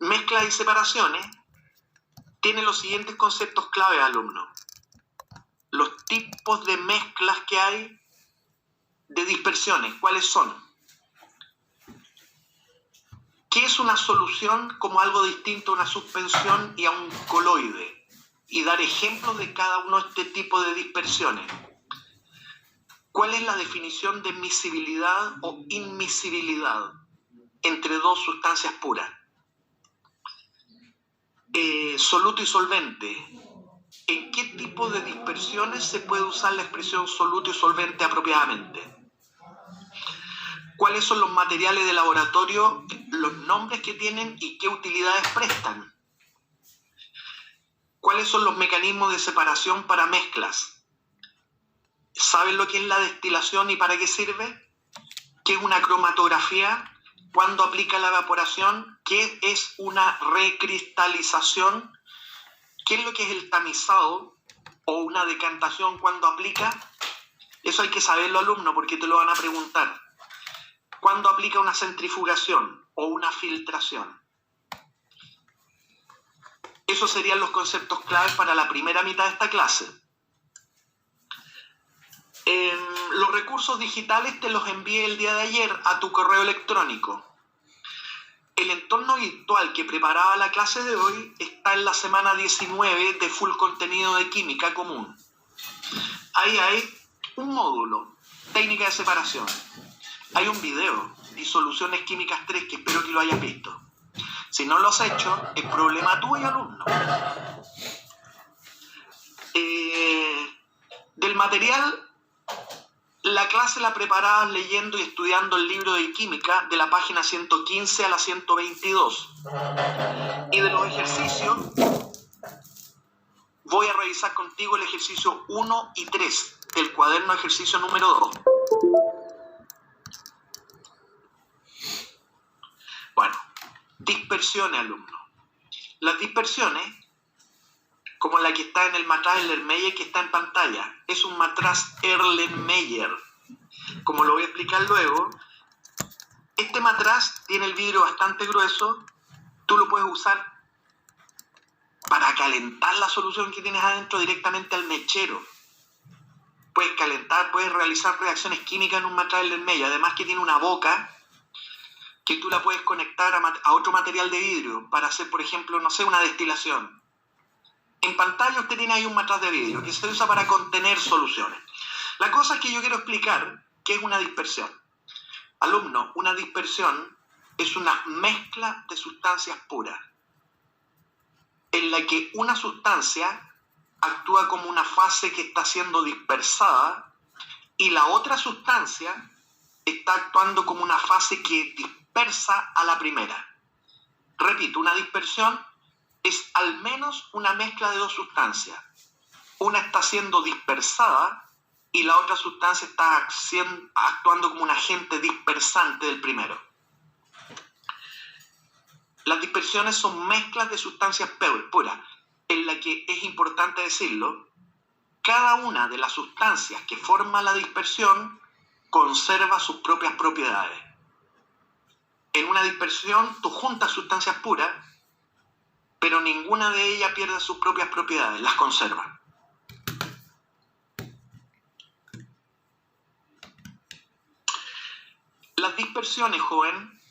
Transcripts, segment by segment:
mezclas y separaciones tiene los siguientes conceptos clave, alumnos. Los tipos de mezclas que hay de dispersiones, ¿cuáles son? ¿Qué es una solución como algo distinto a una suspensión y a un coloide? Y dar ejemplos de cada uno de este tipo de dispersiones. ¿Cuál es la definición de miscibilidad o inmiscibilidad entre dos sustancias puras? Soluto y solvente. ¿En qué tipo de dispersiones se puede usar la expresión soluto y solvente apropiadamente? ¿Cuáles son los materiales de laboratorio, los nombres que tienen y qué utilidades prestan? ¿Cuáles son los mecanismos de separación para mezclas? ¿Saben lo que es la destilación y para qué sirve? ¿Qué es una cromatografía? ¿Cuándo aplica la evaporación? ¿Qué es una recristalización? ¿Qué es lo que es el tamizado o una decantación cuando aplica? Eso hay que saberlo, alumno, porque te lo van a preguntar. ¿Cuándo aplica una centrifugación o una filtración? Esos serían los conceptos claves para la primera mitad de esta clase. Los recursos digitales te los envié el día de ayer a tu correo electrónico. El entorno virtual que preparaba la clase de hoy está en la semana 19 de Full Contenido de Química Común. Ahí hay un módulo, técnica de separación. Hay un video, disoluciones químicas 3, que espero que lo hayas visto. Si no lo has hecho, es problema tuyo, alumno. Del material, la clase la preparabas leyendo y estudiando el libro de química de la página 115 a la 122. Y de los ejercicios, voy a revisar contigo el ejercicio 1 y 3 del cuaderno ejercicio número 2. Bueno, dispersiones, alumnos. Las dispersiones, como la que está en el matraz Erlenmeyer que está en pantalla, es un matraz Erlenmeyer. Como lo voy a explicar luego, este matraz tiene el vidrio bastante grueso. Tú lo puedes usar para calentar la solución que tienes adentro directamente al mechero. Puedes calentar, puedes realizar reacciones químicas en un matraz Erlenmeyer. Además que tiene una boca que tú la puedes conectar a otro material de vidrio para hacer, por ejemplo, no sé, una destilación. En pantalla usted tiene ahí un matraz de vidrio que se usa para contener soluciones. La cosa es que yo quiero explicar qué es una dispersión. Alumno, una dispersión es una mezcla de sustancias puras en la que una sustancia actúa como una fase que está siendo dispersada y la otra sustancia está actuando como una fase que dispersa a la primera. Repito, una dispersión es al menos una mezcla de dos sustancias. Una está siendo dispersada y la otra sustancia está actuando como un agente dispersante del primero. Las dispersiones son mezclas de sustancias puras, en la que es importante decirlo, cada una de las sustancias que forma la dispersión conserva sus propias propiedades. En una dispersión tú juntas sustancias puras, pero ninguna de ellas pierde sus propias propiedades, las conserva. Las dispersiones, joven,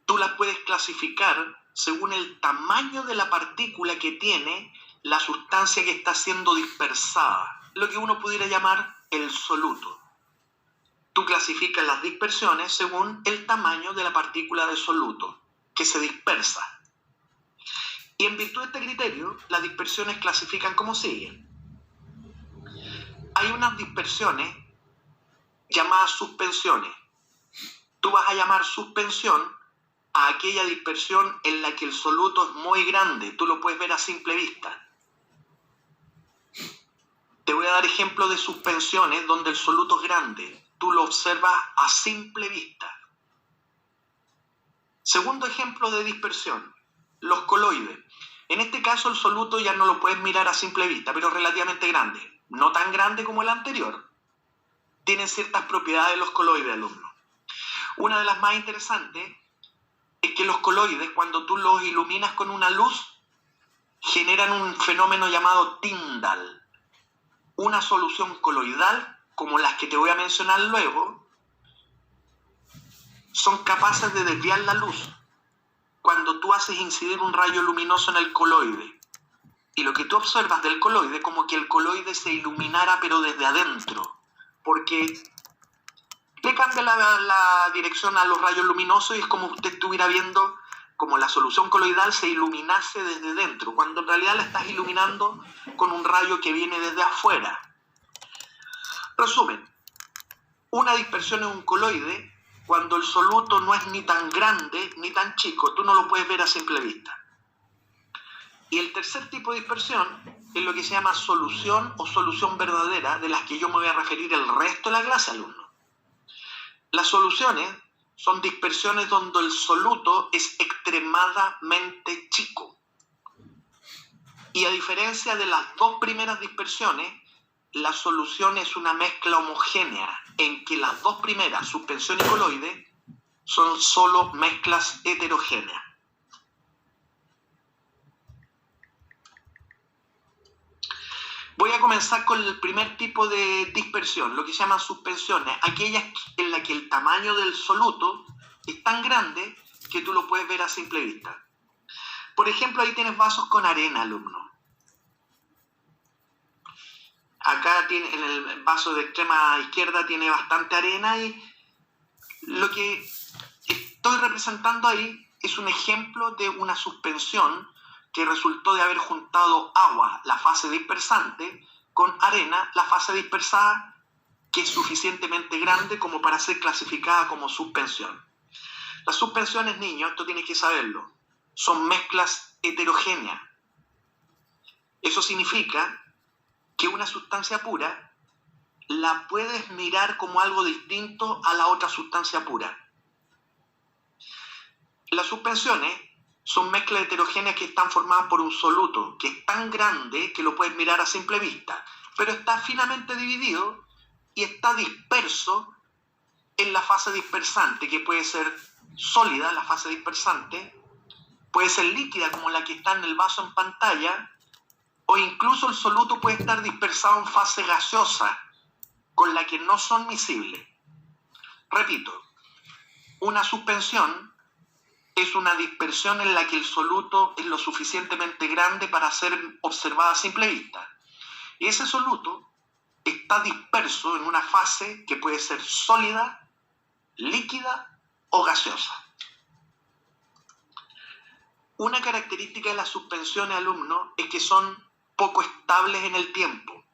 tú las puedes clasificar según el tamaño de la partícula que tiene la sustancia que está siendo dispersada, lo que uno pudiera llamar el soluto. Tú clasificas las dispersiones según el tamaño de la partícula de soluto que se dispersa. Y en virtud de este criterio, las dispersiones clasifican como sigue. Hay unas dispersiones llamadas suspensiones. Tú vas a llamar suspensión a aquella dispersión en la que el soluto es muy grande. Tú lo puedes ver a simple vista. Te voy a dar ejemplos de suspensiones donde el soluto es grande. Tú lo observas a simple vista. Segundo ejemplo de dispersión, los coloides. En este caso el soluto ya no lo puedes mirar a simple vista, pero es relativamente grande. No tan grande como el anterior. Tienen ciertas propiedades los coloides, alumnos. Una de las más interesantes es que los coloides, cuando tú los iluminas con una luz, generan un fenómeno llamado Tyndall. Una solución coloidal, como las que te voy a mencionar luego, son capaces de desviar la luz cuando tú haces incidir un rayo luminoso en el coloide. Y lo que tú observas del coloide, como que el coloide se iluminara pero desde adentro, porque le cambia la dirección a los rayos luminosos y es como usted estuviera viendo como la solución coloidal se iluminase desde dentro, cuando en realidad la estás iluminando con un rayo que viene desde afuera. Resumen, una dispersión en un coloide, cuando el soluto no es ni tan grande ni tan chico, tú no lo puedes ver a simple vista. Y el tercer tipo de dispersión es lo que se llama solución o solución verdadera, de las que yo me voy a referir el resto de la clase, alumnos. Las soluciones son dispersiones donde el soluto es extremadamente chico. Y a diferencia de las dos primeras dispersiones, la solución es una mezcla homogénea, en que las dos primeras, suspensión y coloide, son solo mezclas heterogéneas. Voy a comenzar con el primer tipo de dispersión, lo que se llaman suspensiones, aquellas en las que el tamaño del soluto es tan grande que tú lo puedes ver a simple vista. Por ejemplo, ahí tienes vasos con arena, alumno. Acá tiene, en el vaso de extrema izquierda tiene bastante arena y lo que estoy representando ahí es un ejemplo de una suspensión que resultó de haber juntado agua, la fase dispersante, con arena, la fase dispersada, que es suficientemente grande como para ser clasificada como suspensión. Las suspensiones, niños, esto tienes que saberlo, son mezclas heterogéneas. Eso significa que una sustancia pura la puedes mirar como algo distinto a la otra sustancia pura. Las suspensiones son mezclas heterogéneas que están formadas por un soluto que es tan grande que lo puedes mirar a simple vista, pero está finamente dividido y está disperso en la fase dispersante, que puede ser sólida, la fase dispersante, puede ser líquida como la que está en el vaso en pantalla, o incluso el soluto puede estar dispersado en fase gaseosa, con la que no son miscibles. Repito, una suspensión es una dispersión en la que el soluto es lo suficientemente grande para ser observada a simple vista. Y ese soluto está disperso en una fase que puede ser sólida, líquida o gaseosa. Una característica de las suspensiones, alumnos, es que son poco estables en el tiempo.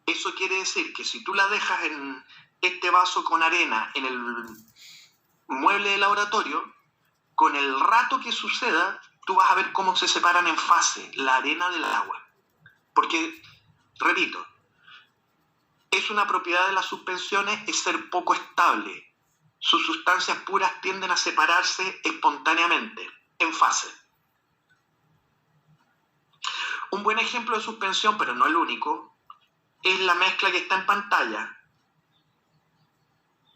Eso quiere decir que si tú la dejas en este vaso con arena en el mueble de laboratorio, con el rato que suceda, tú vas a ver cómo se separan en fase la arena del agua. Porque, repito, es una propiedad de las suspensiones es ser poco estable. Sus sustancias puras tienden a separarse espontáneamente, en fase. Un buen ejemplo de suspensión, pero no el único, es la mezcla que está en pantalla.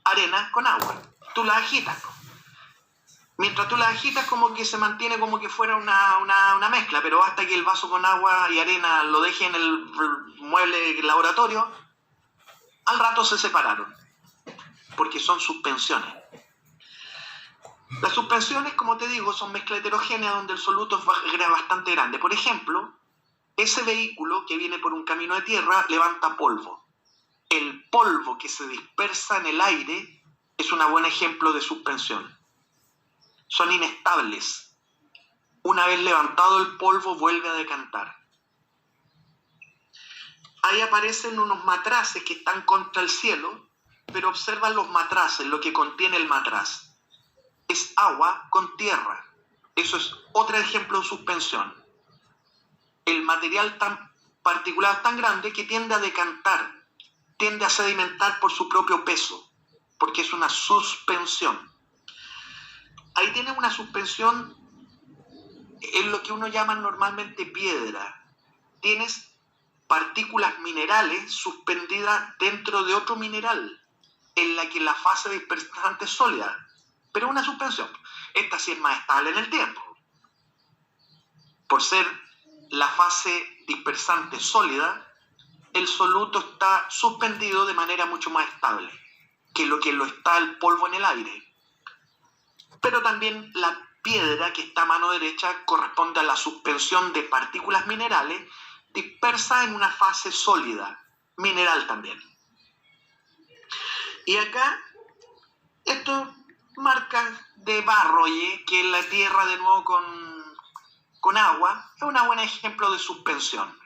Arena con agua. Tú la agitas, ¿no? Mientras tú la agitas, como que se mantiene como que fuera una mezcla, pero hasta que el vaso con agua y arena lo deje en el mueble del laboratorio, al rato se separaron, porque son suspensiones. Las suspensiones, como te digo, son mezclas heterogéneas donde el soluto es bastante grande. Por ejemplo, ese vehículo que viene por un camino de tierra levanta polvo. El polvo que se dispersa en el aire es un buen ejemplo de suspensión. Son inestables. Una vez levantado el polvo, vuelve a decantar. Ahí aparecen unos matraces que están contra el cielo, pero observan los matraces, lo que contiene el matraz. Es agua con tierra. Eso es otro ejemplo de suspensión. El material tan particular, tan grande, que tiende a decantar, tiende a sedimentar por su propio peso, porque es una suspensión. Ahí tienes una suspensión en lo que uno llama normalmente piedra. Tienes partículas minerales suspendidas dentro de otro mineral, en la que la fase dispersante es sólida, pero es una suspensión. Esta sí es más estable en el tiempo. Por ser la fase dispersante sólida, el soluto está suspendido de manera mucho más estable que lo está el polvo en el aire. Pero también la piedra que está a mano derecha corresponde a la suspensión de partículas minerales dispersas en una fase sólida, mineral también. Y acá, esto marca de barro, que es la tierra de nuevo con agua, es un buen ejemplo de suspensión.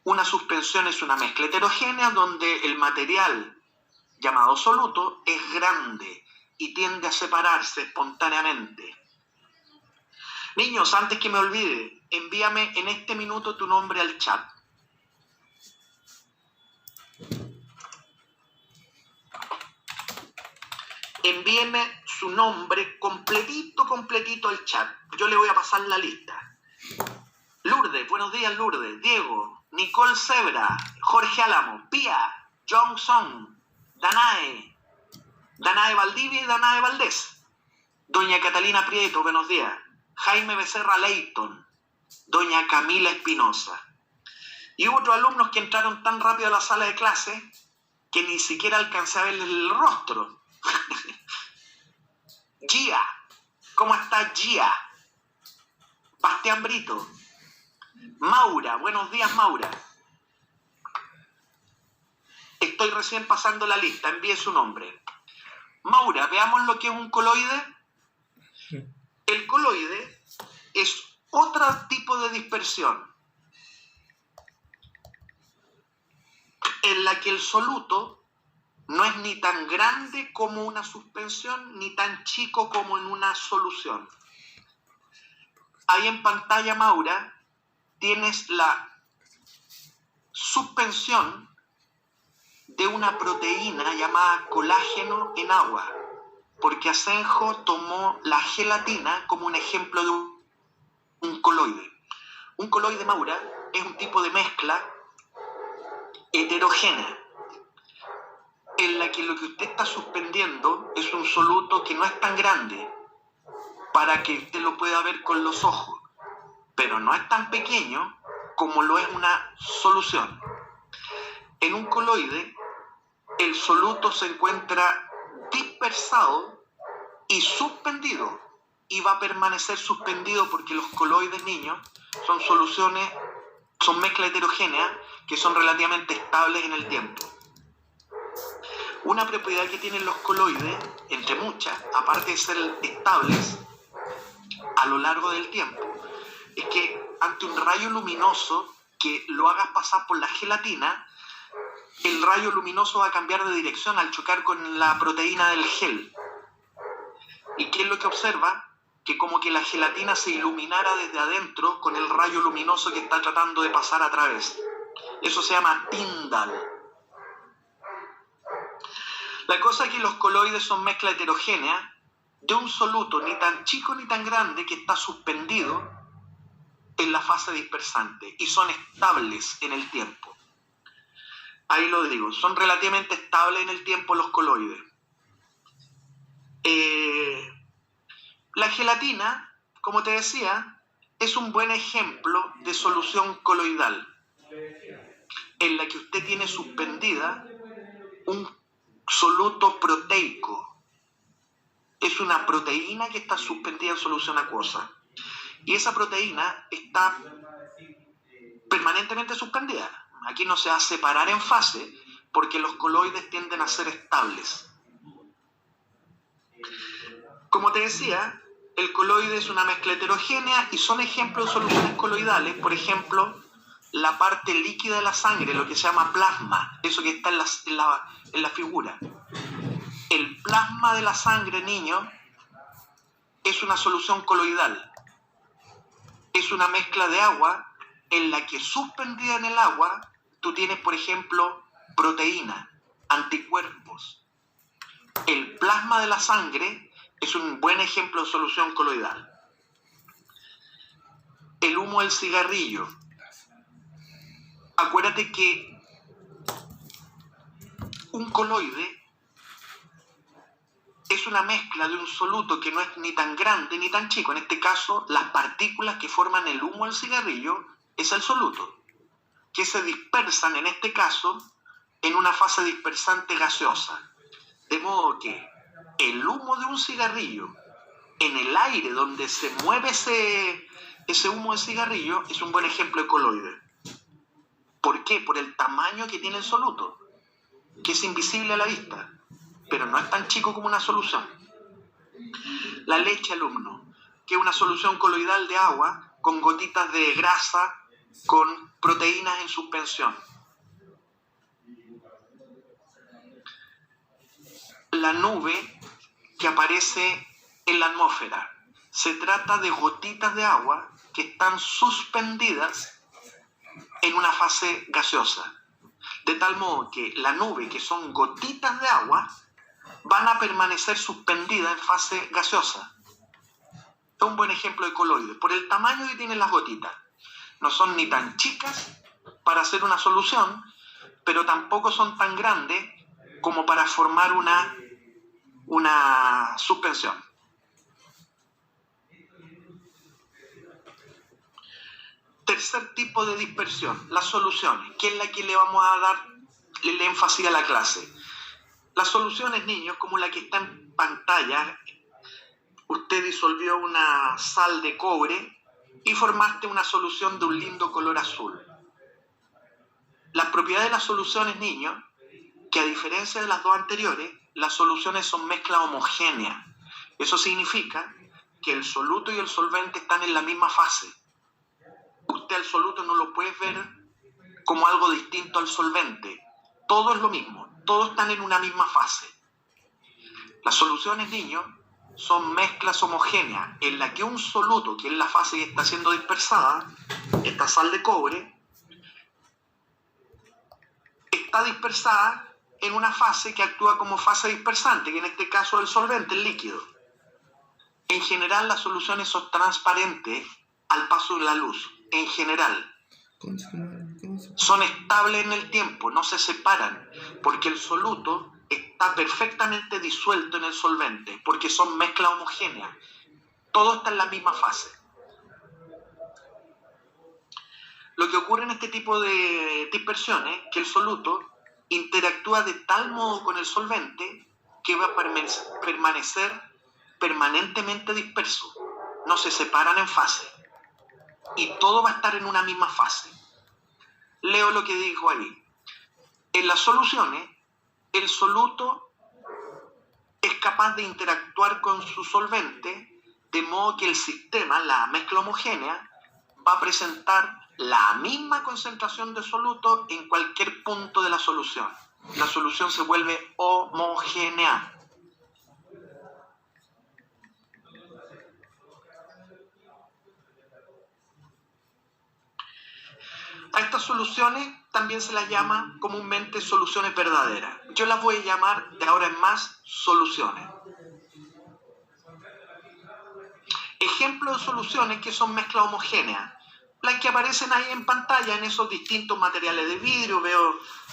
Una suspensión es una mezcla heterogénea donde el material llamado soluto es grande y tiende a separarse espontáneamente. Niños, antes que me olvide, envíame en este minuto tu nombre al chat. Envíeme su nombre completito al chat. Yo le voy a pasar la lista. Lourdes, buenos días Lourdes. Diego, Nicole Zebra, Jorge Álamo, Pía, Johnson, Danae Valdivia y Danae Valdés. Doña Catalina Prieto, buenos días. Jaime Becerra Leighton, doña Camila Espinosa. Y hubo otros alumnos que entraron tan rápido a la sala de clase que ni siquiera alcancé a ver el rostro. Gia, ¿cómo está Gia? Bastián Brito. Maura, buenos días Maura. Estoy recién pasando la lista, envíe su nombre. Maura, veamos lo que es un coloide. El coloide es otro tipo de dispersión en la que el soluto no es ni tan grande como una suspensión ni tan chico como en una solución. Ahí en pantalla, Maura, tienes la suspensión de una proteína llamada colágeno en agua, porque Asenjo tomó la gelatina como un ejemplo de un coloide. Un coloide, Maura, es un tipo de mezcla heterogénea en la que lo que usted está suspendiendo es un soluto que no es tan grande para que usted lo pueda ver con los ojos, pero no es tan pequeño como lo es una solución. En un coloide, el soluto se encuentra dispersado y suspendido, y va a permanecer suspendido porque los coloides, niños, son soluciones, son mezclas heterogéneas que son relativamente estables en el tiempo. Una propiedad que tienen los coloides, entre muchas, aparte de ser estables a lo largo del tiempo, es que ante un rayo luminoso que lo hagas pasar por la gelatina, el rayo luminoso va a cambiar de dirección al chocar con la proteína del gel. ¿Y qué es lo que observa? Que como que la gelatina se iluminara desde adentro con el rayo luminoso que está tratando de pasar a través. Eso se llama Tyndall. La cosa es que los coloides son mezcla heterogénea de un soluto ni tan chico ni tan grande que está suspendido en la fase dispersante y son estables en el tiempo. Ahí lo digo, son relativamente estables en el tiempo los coloides. La gelatina, como te decía, es un buen ejemplo de solución coloidal en la que usted tiene suspendida un soluto proteico. Es una proteína que está suspendida en solución acuosa. Y esa proteína está permanentemente suspendida. Aquí no se va a separar en fase porque los coloides tienden a ser estables. Como te decía, el coloide es una mezcla heterogénea y son ejemplos de soluciones coloidales. Por ejemplo, la parte líquida de la sangre, lo que se llama plasma, eso que está en la figura. El plasma de la sangre, niño, es una solución coloidal. Es una mezcla de agua en la que suspendida en el agua tú tienes, por ejemplo, proteína, anticuerpos. El plasma de la sangre es un buen ejemplo de solución coloidal. El humo del cigarrillo. Acuérdate que un coloide es una mezcla de un soluto que no es ni tan grande ni tan chico. En este caso, las partículas que forman el humo del cigarrillo es el soluto, que se dispersan en este caso en una fase dispersante gaseosa. De modo que el humo de un cigarrillo en el aire donde se mueve ese humo de cigarrillo es un buen ejemplo de coloide. ¿Por qué? Por el tamaño que tiene el soluto, que es invisible a la vista, pero no es tan chico como una solución. La leche, alumno, que es una solución coloidal de agua con gotitas de grasa, con proteínas en suspensión. La nube que aparece en la atmósfera. Se trata de gotitas de agua que están suspendidas en una fase gaseosa. De tal modo que la nube, que son gotitas de agua, van a permanecer suspendidas en fase gaseosa. Es un buen ejemplo de coloide, por el tamaño que tienen las gotitas. No son ni tan chicas para hacer una solución, pero tampoco son tan grandes como para formar una suspensión. Tercer tipo de dispersión, las soluciones, que es la que le vamos a dar el énfasis a la clase. Las soluciones, niños, como la que está en pantalla, usted disolvió una sal de cobre y formaste una solución de un lindo color azul. Las propiedades de las soluciones, niños, que a diferencia de las dos anteriores, las soluciones son mezcla homogénea. Eso significa que el soluto y el solvente están en la misma fase. Usted al soluto no lo puede ver como algo distinto al solvente. Todo es lo mismo, todos están en una misma fase. Las soluciones, niños, son mezclas homogéneas en la que un soluto, que es la fase que está siendo dispersada, esta sal de cobre, está dispersada en una fase que actúa como fase dispersante, que en este caso es el solvente, el líquido. En general, las soluciones son transparentes al paso de la luz. En general, son estables en el tiempo, no se separan, porque el soluto está perfectamente disuelto en el solvente, porque son mezclas homogéneas. Todo está en la misma fase. Lo que ocurre en este tipo de dispersiones es que el soluto interactúa de tal modo con el solvente que va a permanecer permanentemente disperso. No se separan en fase. Y todo va a estar en una misma fase. Leo lo que dijo ahí. En las soluciones, el soluto es capaz de interactuar con su solvente de modo que el sistema, la mezcla homogénea, va a presentar la misma concentración de soluto en cualquier punto de la solución. La solución se vuelve homogénea. A estas soluciones también se las llama comúnmente soluciones verdaderas. Yo las voy a llamar de ahora en más soluciones. Ejemplos de soluciones que son mezclas homogéneas, las que aparecen ahí en pantalla en esos distintos materiales de vidrio.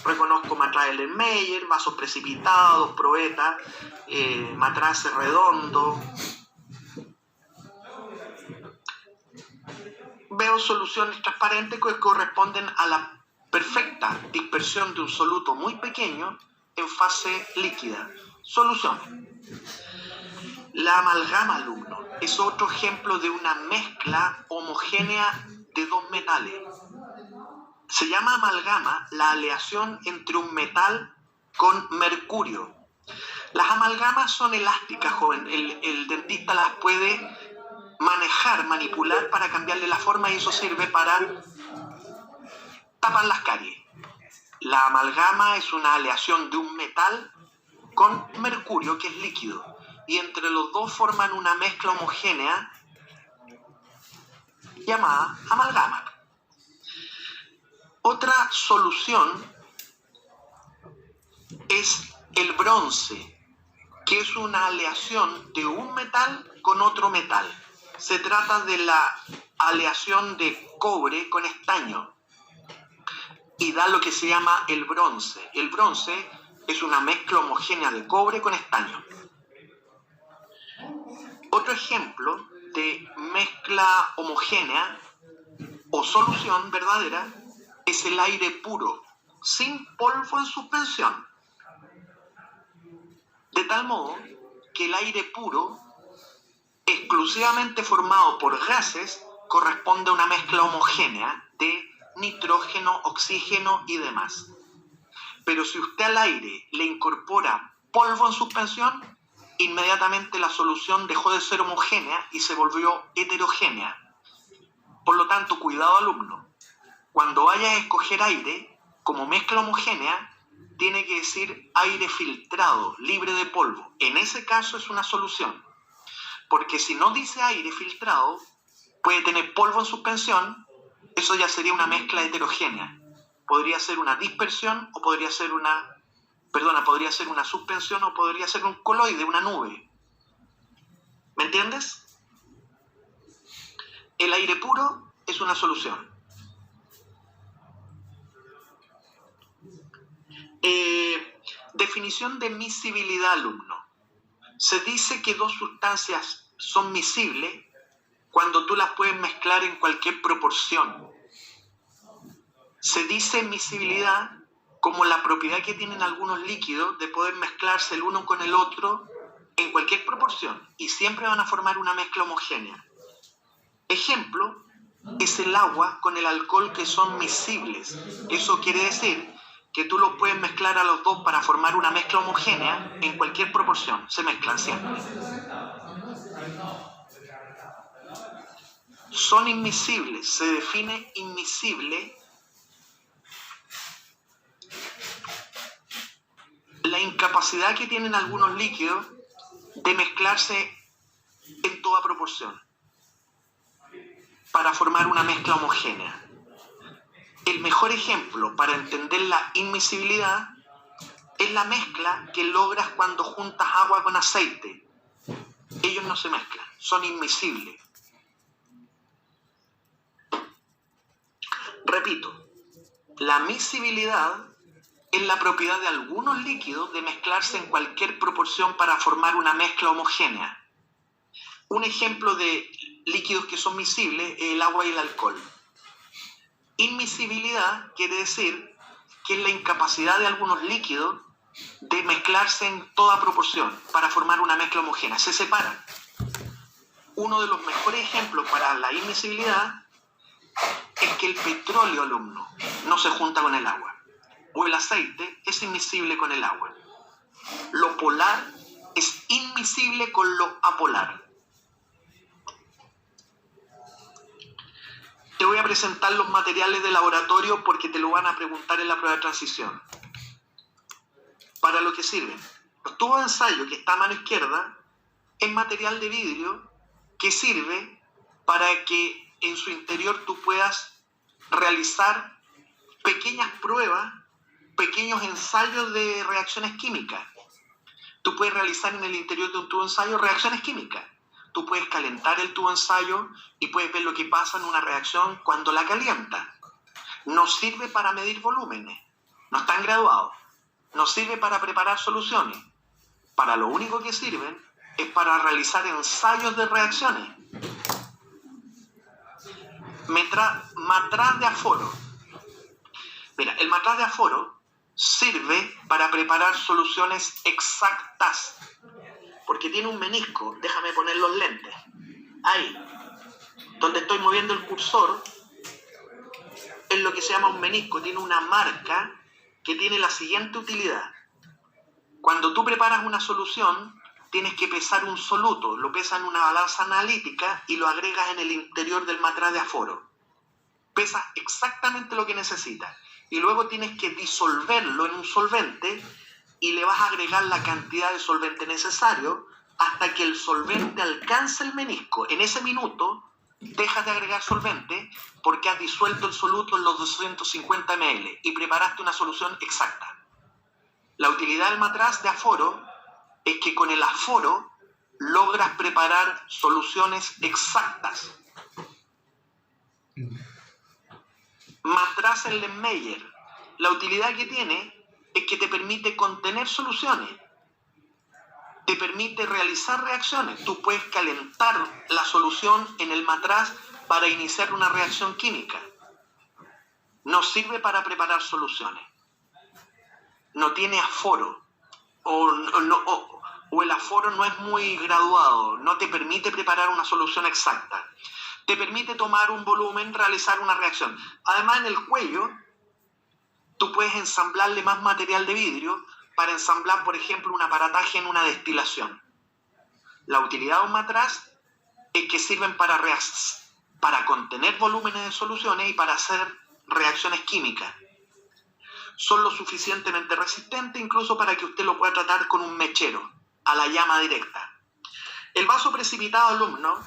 Reconozco matraces Erlenmeyer, vasos precipitados, probetas, matraces redondos. Veo soluciones transparentes que corresponden a la perfecta dispersión de un soluto muy pequeño en fase líquida. Soluciones. La amalgama, alumno, es otro ejemplo de una mezcla homogénea de dos metales. Se llama amalgama la aleación entre un metal con mercurio. Las amalgamas son elásticas, joven. El dentista las puede manejar, manipular para cambiarle la forma, y eso sirve para tapar las caries. La amalgama es una aleación de un metal con mercurio, que es líquido, y entre los dos forman una mezcla homogénea llamada amalgama. Otra solución es el bronce, que es una aleación de un metal con otro metal. Se trata de la aleación de cobre con estaño y da lo que se llama el bronce. El bronce es una mezcla homogénea de cobre con estaño. Otro ejemplo de mezcla homogénea o solución verdadera es el aire puro, sin polvo en suspensión. De tal modo que el aire puro, exclusivamente formado por gases, corresponde a una mezcla homogénea de nitrógeno, oxígeno y demás. Pero si usted al aire le incorpora polvo en suspensión, inmediatamente la solución dejó de ser homogénea y se volvió heterogénea. Por lo tanto, cuidado alumno, cuando vaya a escoger aire como mezcla homogénea, tiene que decir aire filtrado, libre de polvo. En ese caso es una solución, porque si no dice aire filtrado, puede tener polvo en suspensión, eso ya sería una mezcla heterogénea. Podría ser una dispersión o podría ser una suspensión o podría ser un coloide, una nube. ¿Me entiendes? El aire puro es una solución. Definición de miscibilidad, alumno. Se dice que dos sustancias son miscibles cuando tú las puedes mezclar en cualquier proporción. Se dice miscibilidad como la propiedad que tienen algunos líquidos de poder mezclarse el uno con el otro en cualquier proporción y siempre van a formar una mezcla homogénea. Ejemplo es el agua con el alcohol, que son miscibles. Eso quiere decir que tú los puedes mezclar a los dos para formar una mezcla homogénea en cualquier proporción. Se mezclan siempre. Son inmiscibles. Se define inmiscible la incapacidad que tienen algunos líquidos de mezclarse en toda proporción para formar una mezcla homogénea. El mejor ejemplo para entender la inmiscibilidad es la mezcla que logras cuando juntas agua con aceite. Ellos no se mezclan, son inmiscibles. Repito, la miscibilidad es la propiedad de algunos líquidos de mezclarse en cualquier proporción para formar una mezcla homogénea. Un ejemplo de líquidos que son miscibles es el agua y el alcohol. Inmiscibilidad quiere decir que es la incapacidad de algunos líquidos de mezclarse en toda proporción para formar una mezcla homogénea. Se separan. Uno de los mejores ejemplos para la inmiscibilidad es que el petróleo, alumno, no se junta con el agua. O el aceite es inmiscible con el agua. Lo polar es inmiscible con lo apolar. Te voy a presentar los materiales de laboratorio porque te lo van a preguntar en la prueba de transición. Para lo que sirven. Los tubos de ensayo, que está a mano izquierda, es material de vidrio que sirve para que en su interior tú puedas realizar pequeñas pruebas, pequeños ensayos de reacciones químicas. Tú puedes realizar en el interior de un tubo de ensayo reacciones químicas. Tú puedes calentar el tubo de ensayo y puedes ver lo que pasa en una reacción cuando la calientas. No sirve para medir volúmenes, no están graduados. No sirve para preparar soluciones. Para lo único que sirven es para realizar ensayos de reacciones. Matraz de aforo. Mira, el matraz de aforo sirve para preparar soluciones exactas, porque tiene un menisco. Déjame poner los lentes. Ahí, donde estoy moviendo el cursor, es lo que se llama un menisco. Tiene una marca que tiene la siguiente utilidad. Cuando tú preparas una solución, tienes que pesar un soluto, lo pesas en una balanza analítica y lo agregas en el interior del matraz de aforo. Pesas exactamente lo que necesitas y luego tienes que disolverlo en un solvente y le vas a agregar la cantidad de solvente necesario hasta que el solvente alcance el menisco. En ese minuto dejas de agregar solvente porque has disuelto el soluto en los 250 ml y preparaste una solución exacta. La utilidad del matraz de aforo es que con el aforo logras preparar soluciones exactas. Matraz Erlenmeyer, la utilidad que tiene es que te permite contener soluciones. te permite realizar reacciones. Tú puedes calentar la solución en el matraz para iniciar una reacción química. No sirve para preparar soluciones. No tiene aforo. O el aforo no es muy graduado. No te permite preparar una solución exacta. Te permite tomar un volumen, realizar una reacción. Además, en el cuello, tú puedes ensamblarle más material de vidrio para ensamblar, por ejemplo, un aparataje en una destilación. La utilidad de un matraz es que sirven para contener volúmenes de soluciones y para hacer reacciones químicas. Son lo suficientemente resistentes incluso para que usted lo pueda tratar con un mechero, a la llama directa. El vaso precipitado, alumno,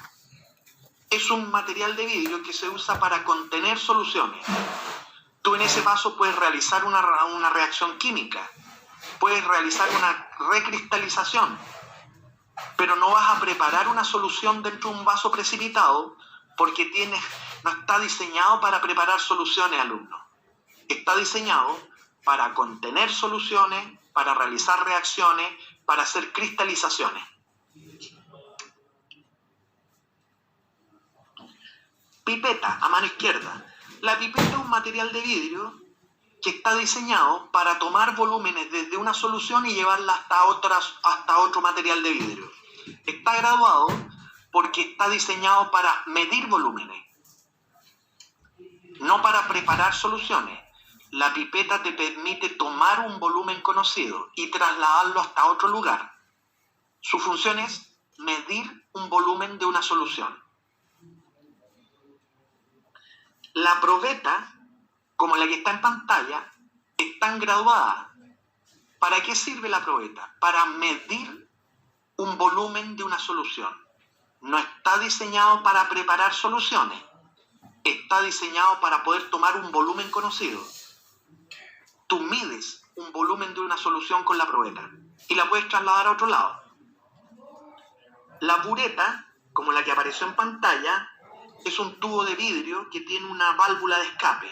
es un material de vidrio que se usa para contener soluciones. Tú en ese vaso puedes realizar una reacción química, puedes realizar una recristalización, pero no vas a preparar una solución dentro de un vaso precipitado porque no está diseñado para preparar soluciones, alumno. Está diseñado para contener soluciones, para realizar reacciones, para hacer cristalizaciones. Pipeta, a mano izquierda. La pipeta es un material de vidrio que está diseñado para tomar volúmenes desde una solución y llevarla hasta otro material de vidrio. Está graduado porque está diseñado para medir volúmenes, no para preparar soluciones. La pipeta te permite tomar un volumen conocido y trasladarlo hasta otro lugar. Su función es medir un volumen de una solución. La probeta, como la que está en pantalla, están graduadas. ¿Para qué sirve la probeta? Para medir un volumen de una solución. No está diseñado para preparar soluciones. Está diseñado para poder tomar un volumen conocido. Tú mides un volumen de una solución con la probeta y la puedes trasladar a otro lado. La bureta, como la que apareció en pantalla, es un tubo de vidrio que tiene una válvula de escape.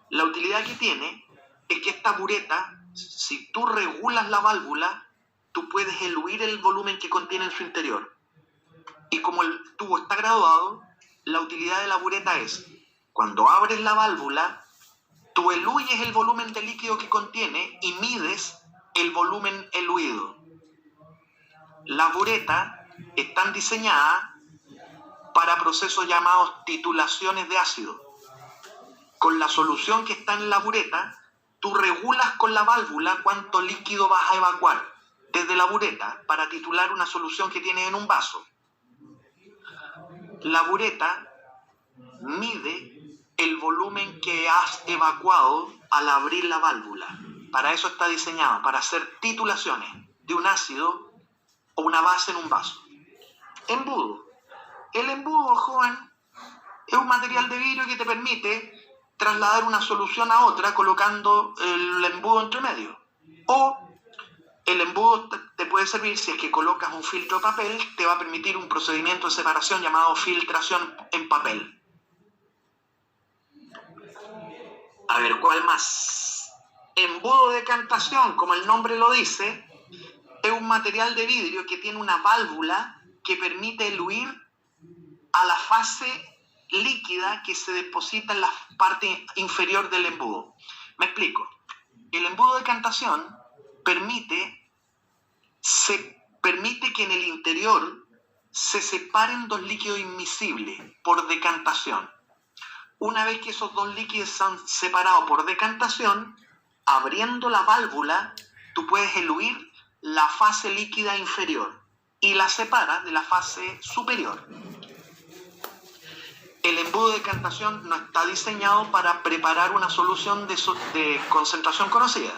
La utilidad que tiene es que esta bureta, si tú regulas la válvula, tú puedes eluir el volumen que contiene en su interior. Y como el tubo está graduado, la utilidad de la bureta es, cuando abres la válvula, tú eluyes el volumen de líquido que contiene y mides el volumen eluido. Las buretas están diseñadas para procesos llamados titulaciones de ácido. Con la solución que está en la bureta, tú regulas con la válvula cuánto líquido vas a evacuar desde la bureta para titular una solución que tienes en un vaso. La bureta mide el volumen que has evacuado al abrir la válvula. Para eso está diseñado, para hacer titulaciones de un ácido o una base en un vaso. Embudo. El embudo, joven, es un material de vidrio que te permite trasladar una solución a otra colocando el embudo entre medio. O el embudo te puede servir si es que colocas un filtro de papel, te va a permitir un procedimiento de separación llamado filtración en papel. A ver, ¿cuál más? Embudo de decantación, como el nombre lo dice, es un material de vidrio que tiene una válvula que permite eluir a la fase líquida que se deposita en la parte inferior del embudo. Me explico. El embudo de decantación permite que en el interior se separen dos líquidos inmiscibles por decantación. Una vez que esos dos líquidos son separados por decantación, abriendo la válvula, tú puedes eluir la fase líquida inferior y la separas de la fase superior. El embudo de decantación no está diseñado para preparar una solución de concentración conocida.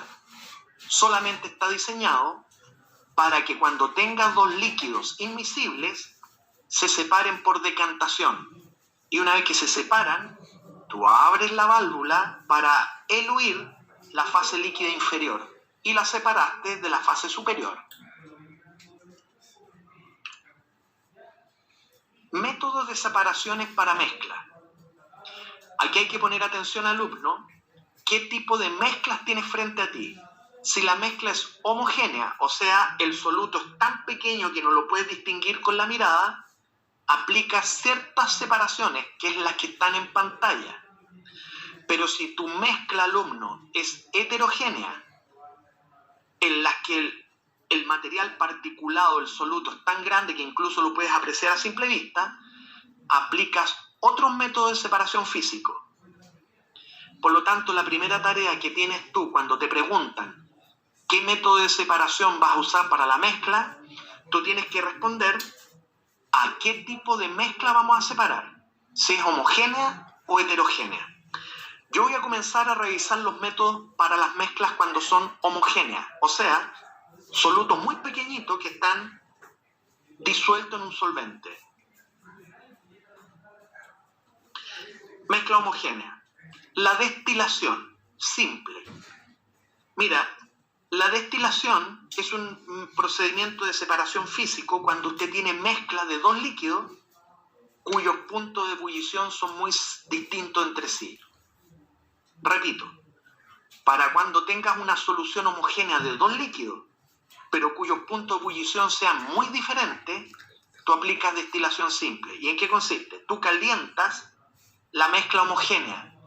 Solamente está diseñado para que cuando tengas dos líquidos inmiscibles, se separen por decantación. Y una vez que se separan, tú abres la válvula para eluir la fase líquida inferior y la separaste de la fase superior. Métodos de separaciones para mezcla. Aquí hay que poner atención, alumno, qué tipo de mezclas tienes frente a ti. Si la mezcla es homogénea, o sea, el soluto es tan pequeño que no lo puedes distinguir con la mirada, aplica ciertas separaciones, que es las que están en pantalla. Pero si tu mezcla, alumno, es heterogénea, en las que el material particulado del soluto es tan grande que incluso lo puedes apreciar a simple vista, aplicas otros métodos de separación físico. Por lo tanto, la primera tarea que tienes tú cuando te preguntan ¿qué método de separación vas a usar para la mezcla? Tú tienes que responder ¿a qué tipo de mezcla vamos a separar? Si es homogénea o heterogénea. Yo voy a comenzar a revisar los métodos para las mezclas cuando son homogéneas, o sea, solutos muy pequeñitos que están disueltos en un solvente. Mezcla homogénea. La destilación, simple. Mira, la destilación es un procedimiento de separación físico cuando usted tiene mezcla de dos líquidos cuyos puntos de ebullición son muy distintos entre sí. Repito, para cuando tengas una solución homogénea de dos líquidos, pero cuyos puntos de ebullición sean muy diferentes, tú aplicas destilación simple. ¿Y en qué consiste? Tú calientas la mezcla homogénea.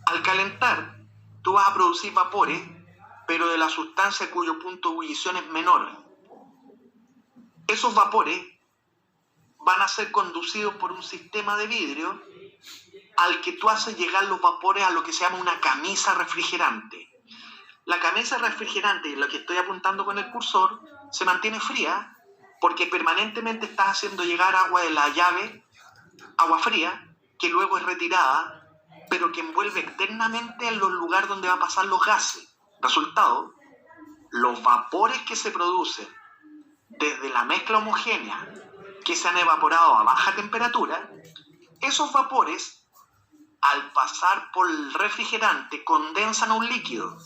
Al calentar, tú vas a producir vapores, pero de la sustancia cuyo punto de ebullición es menor. Esos vapores van a ser conducidos por un sistema de vidrio al que tú haces llegar los vapores a lo que se llama una camisa refrigerante. La camisa refrigerante, lo que estoy apuntando con el cursor, se mantiene fría porque permanentemente estás haciendo llegar agua de la llave, agua fría, que luego es retirada, pero que envuelve eternamente en los lugares donde van a pasar los gases. Resultado, los vapores que se producen desde la mezcla homogénea que se han evaporado a baja temperatura, esos vapores, al pasar por el refrigerante, condensan a un líquido.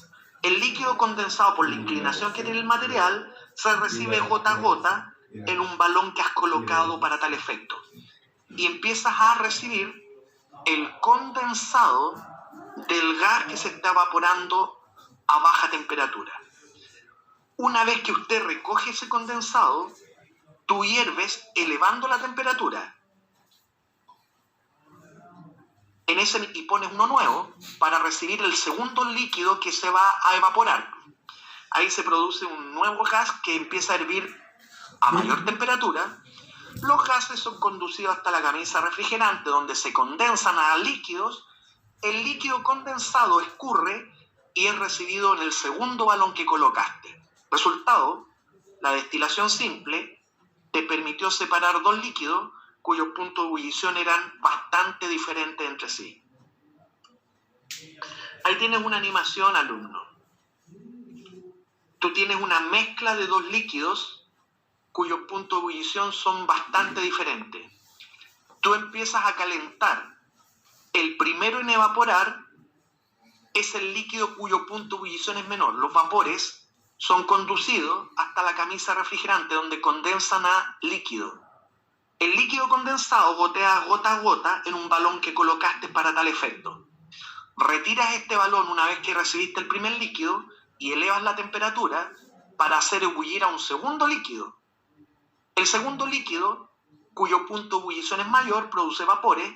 El líquido condensado, por la inclinación que tiene el material, se recibe gota a gota en un balón que has colocado para tal efecto. Y empiezas a recibir el condensado del gas que se está evaporando a baja temperatura. Una vez que usted recoge ese condensado, tú hierves elevando la temperatura y pones uno nuevo para recibir el segundo líquido que se va a evaporar. Ahí se produce un nuevo gas que empieza a hervir a mayor temperatura. Los gases son conducidos hasta la camisa refrigerante donde se condensan a líquidos. El líquido condensado escurre y es recibido en el segundo balón que colocaste. Resultado, la destilación simple te permitió separar dos líquidos cuyos puntos de ebullición eran bastante diferentes entre sí. Ahí tienes una animación, alumno. Tú tienes una mezcla de dos líquidos cuyos puntos de ebullición son bastante diferentes. Tú empiezas a calentar. El primero en evaporar es el líquido cuyo punto de ebullición es menor. Los vapores son conducidos hasta la camisa refrigerante donde condensan a líquido. El líquido condensado gotea gota a gota en un balón que colocaste para tal efecto. Retiras este balón una vez que recibiste el primer líquido y elevas la temperatura para hacer ebullir a un segundo líquido. El segundo líquido, cuyo punto de ebullición es mayor, produce vapores.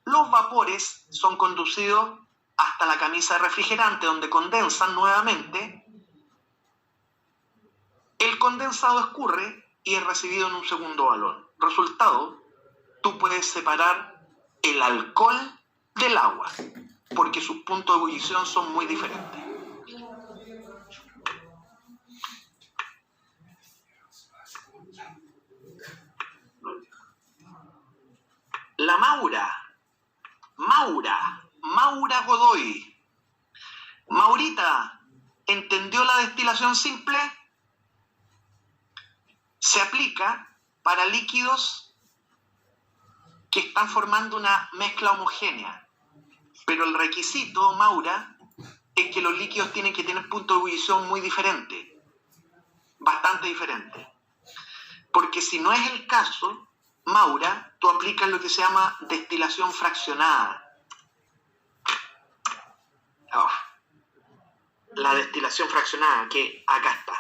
Los vapores son conducidos hasta la camisa refrigerante donde condensan nuevamente. El condensado escurre y es recibido en un segundo balón. Resultado, tú puedes separar el alcohol del agua, porque sus puntos de ebullición son muy diferentes. La Maura Godoy. Maurita, ¿entendió la destilación simple? Se aplica para líquidos que están formando una mezcla homogénea. Pero el requisito, Maura, es que los líquidos tienen que tener puntos de ebullición muy diferentes. Bastante diferentes. Porque si no es el caso, Maura, tú aplicas lo que se llama destilación fraccionada. la destilación fraccionada, que acá está.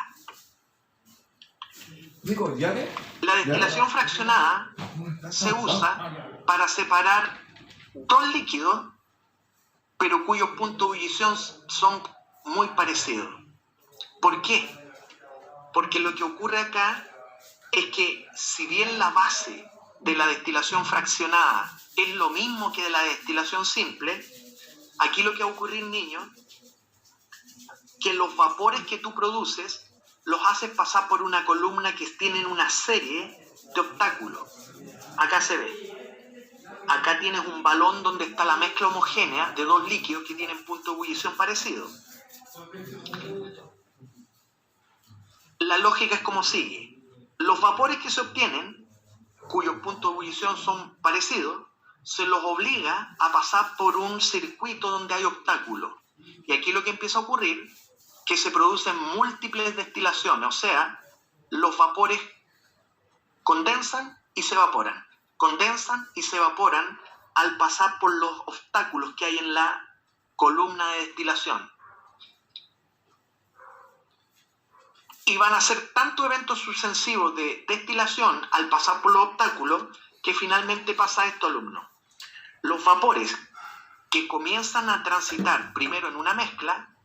La destilación fraccionada se usa para separar dos líquidos, pero cuyos puntos de ebullición son muy parecidos. ¿Por qué? Porque lo que ocurre acá es que si bien la base de la destilación fraccionada es lo mismo que de la destilación simple, aquí lo que va a ocurrir, niños, que los vapores que tú produces los haces pasar por una columna que tienen una serie de obstáculos. Acá se ve. Acá tienes un balón donde está la mezcla homogénea de dos líquidos que tienen punto de ebullición parecido. La lógica es como sigue. Los vapores que se obtienen, cuyos puntos de ebullición son parecidos, se los obliga a pasar por un circuito donde hay obstáculos. Y aquí lo que empieza a ocurrir que se producen múltiples destilaciones, o sea, los vapores condensan y se evaporan, al pasar por los obstáculos que hay en la columna de destilación. Y van a ser tantos eventos sucesivos de destilación al pasar por los obstáculos que finalmente pasa esto, alumnos. Los vapores que comienzan a transitar primero en una mezcla,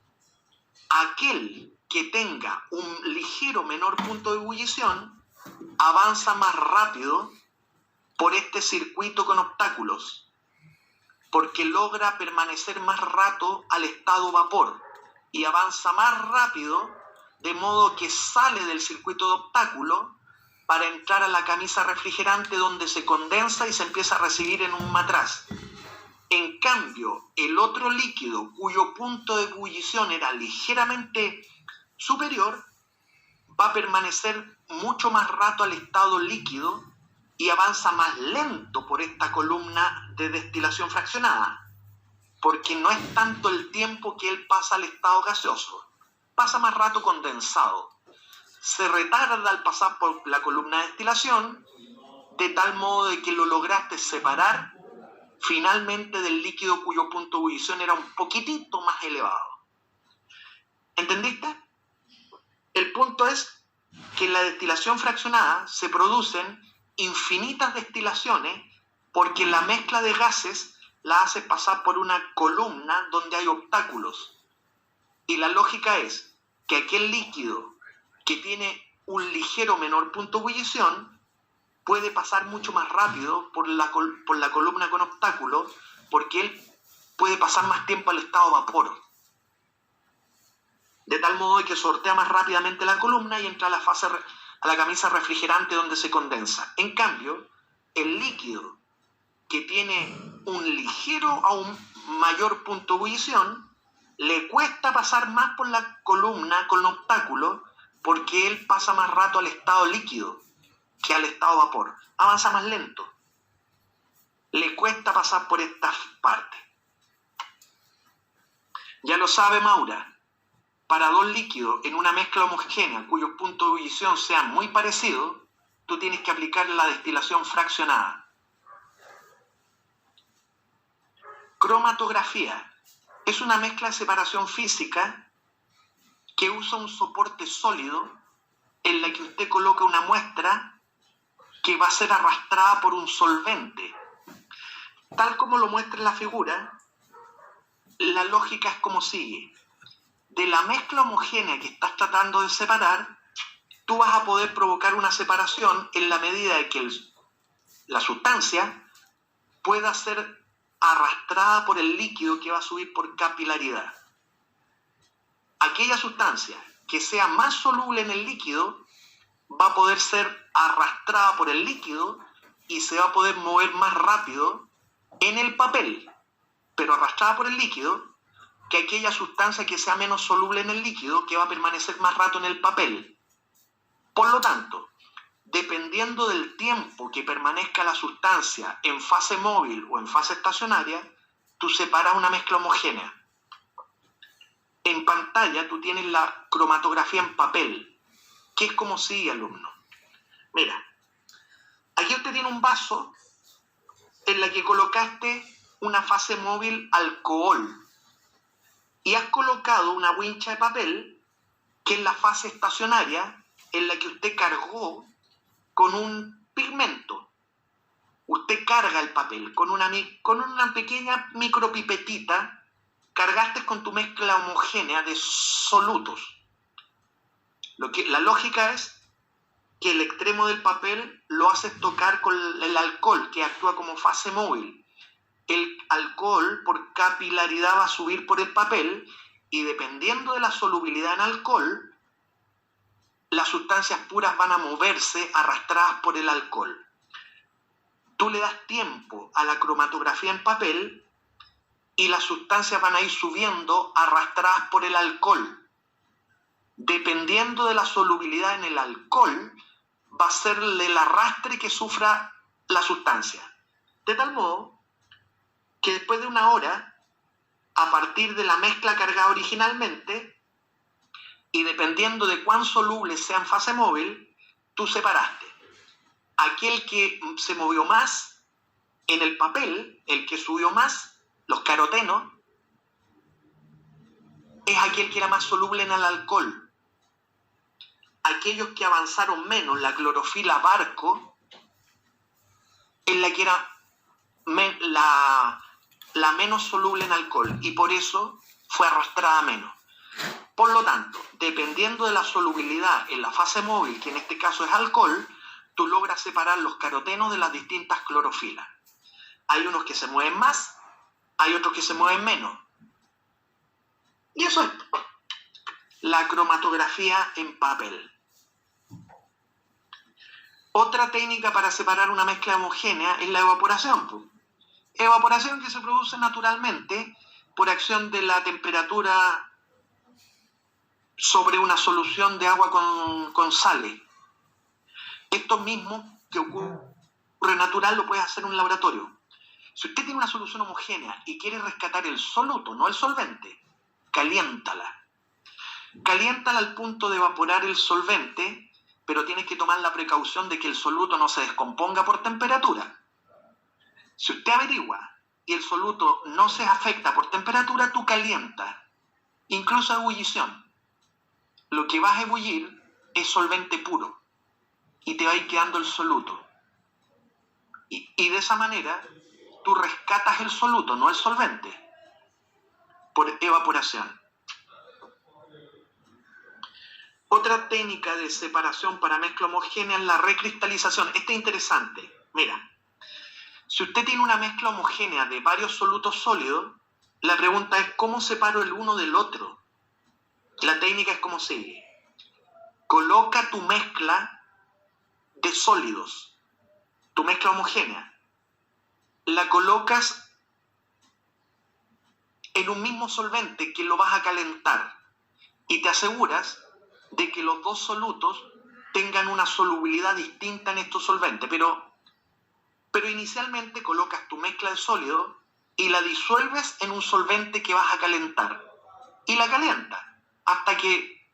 aquel que tenga un ligero menor punto de ebullición avanza más rápido por este circuito con obstáculos, porque logra permanecer más rato al estado vapor y avanza más rápido, de modo que sale del circuito de obstáculos para entrar a la camisa refrigerante donde se condensa y se empieza a recibir en un matraz. En cambio, el otro líquido cuyo punto de ebullición era ligeramente superior va a permanecer mucho más rato al estado líquido y avanza más lento por esta columna de destilación fraccionada, porque no es tanto el tiempo que él pasa al estado gaseoso, pasa más rato condensado. Se retarda al pasar por la columna de destilación, de tal modo de que lo lograste separar finalmente del líquido cuyo punto de ebullición era un poquitito más elevado. ¿Entendiste? El punto es que en la destilación fraccionada se producen infinitas destilaciones porque la mezcla de gases la hace pasar por una columna donde hay obstáculos. Y la lógica es que aquel líquido que tiene un ligero menor punto de ebullición puede pasar mucho más rápido por la columna con obstáculos porque él puede pasar más tiempo al estado vapor. De tal modo que sortea más rápidamente la columna y entra a la camisa refrigerante donde se condensa. En cambio, el líquido que tiene un ligero a un mayor punto de ebullición le cuesta pasar más por la columna con obstáculos porque él pasa más rato al estado líquido que al estado vapor. Avanza más lento. Le cuesta pasar por estas partes. Ya lo sabe Maura. Para dos líquidos en una mezcla homogénea cuyos puntos de ebullición sean muy parecidos, tú tienes que aplicar la destilación fraccionada. Cromatografía. Es una mezcla de separación física que usa un soporte sólido en la que usted coloca una muestra que va a ser arrastrada por un solvente. Tal como lo muestra en la figura, la lógica es como sigue. De la mezcla homogénea que estás tratando de separar, tú vas a poder provocar una separación en la medida de que la sustancia pueda ser arrastrada por el líquido que va a subir por capilaridad. Aquella sustancia que sea más soluble en el líquido va a poder ser arrastrada por el líquido y se va a poder mover más rápido en el papel, pero arrastrada por el líquido, que aquella sustancia que sea menos soluble en el líquido, que va a permanecer más rato en el papel. Por lo tanto, dependiendo del tiempo que permanezca la sustancia en fase móvil o en fase estacionaria, tú separas una mezcla homogénea. En pantalla tú tienes la cromatografía en papel, que es como sigue, alumno. Mira, aquí usted tiene un vaso en la que colocaste una fase móvil alcohol. y has colocado una wincha de papel, que es la fase estacionaria en la que usted cargó con un pigmento. Usted carga el papel con una pequeña micropipetita, cargaste con tu mezcla homogénea de solutos. La lógica es que el extremo del papel lo haces tocar con el alcohol, que actúa como fase móvil. El alcohol por capilaridad va a subir por el papel y dependiendo de la solubilidad en alcohol, las sustancias puras van a moverse arrastradas por el alcohol. Tú le das tiempo a la cromatografía en papel y las sustancias van a ir subiendo arrastradas por el alcohol. Dependiendo de la solubilidad en el alcohol, va a ser el arrastre que sufra la sustancia. De tal modo que después de una hora, a partir de la mezcla cargada originalmente, y dependiendo de cuán solubles sea en fase móvil, tú separaste. Aquel que se movió más en el papel, el que subió más, los carotenos, es aquel que era más soluble en el alcohol. Aquellos que avanzaron menos, la clorofila barco, es la que era la menos soluble en alcohol y por eso fue arrastrada menos. Por lo tanto, dependiendo de la solubilidad en la fase móvil, que en este caso es alcohol, tú logras separar los carotenos de las distintas clorofilas. Hay unos que se mueven más, hay otros que se mueven menos. Y eso es la cromatografía en papel. Otra técnica para separar una mezcla homogénea es la evaporación. Evaporación que se produce naturalmente por acción de la temperatura sobre una solución de agua con sales. Esto mismo que ocurre natural lo puedes hacer en un laboratorio. Si usted tiene una solución homogénea y quiere rescatar el soluto, no el solvente, caliéntala. Caliéntala al punto de evaporar el solvente, pero tienes que tomar la precaución de que el soluto no se descomponga por temperatura. Si usted averigua y el soluto no se afecta por temperatura, tú calientas, incluso a ebullición. Lo que vas a ebullir es solvente puro y te va a ir quedando el soluto. Y de esa manera tú rescatas el soluto, no el solvente, por evaporación. Otra técnica de separación para mezcla homogénea es la recristalización. Esta es interesante. Mira, si usted tiene una mezcla homogénea de varios solutos sólidos, la pregunta es ¿cómo separo el uno del otro? La técnica es como sigue. Coloca tu mezcla de sólidos, tu mezcla homogénea, la colocas en un mismo solvente que lo vas a calentar y te aseguras de que los dos solutos tengan una solubilidad distinta en estos solventes, pero inicialmente colocas tu mezcla de sólido y la disuelves en un solvente que vas a calentar y la calientas hasta que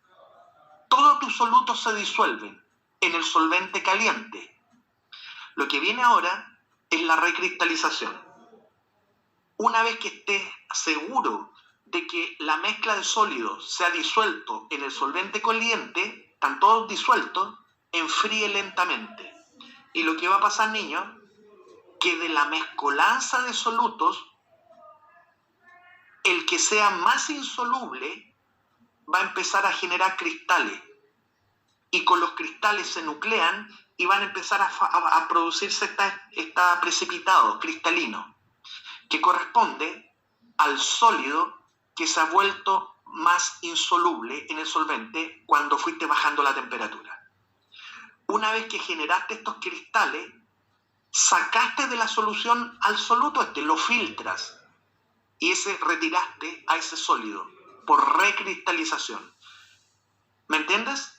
todos tus solutos se disuelven en el solvente caliente. Lo que viene ahora es la recristalización. Una vez que estés seguro de que la mezcla de sólidos se ha disuelto en el solvente caliente, están todos disueltos, enfríe lentamente. Y lo que va a pasar, niños, que de la mezcolanza de solutos, el que sea más insoluble va a empezar a generar cristales. Y con los cristales se nuclean y van a empezar a producirse esta precipitado cristalino, que corresponde al sólido que se ha vuelto más insoluble en el solvente cuando fuiste bajando la temperatura. Una vez que generaste estos cristales, sacaste de la solución al soluto lo filtras y retiraste a ese sólido por recristalización. ¿Me entiendes?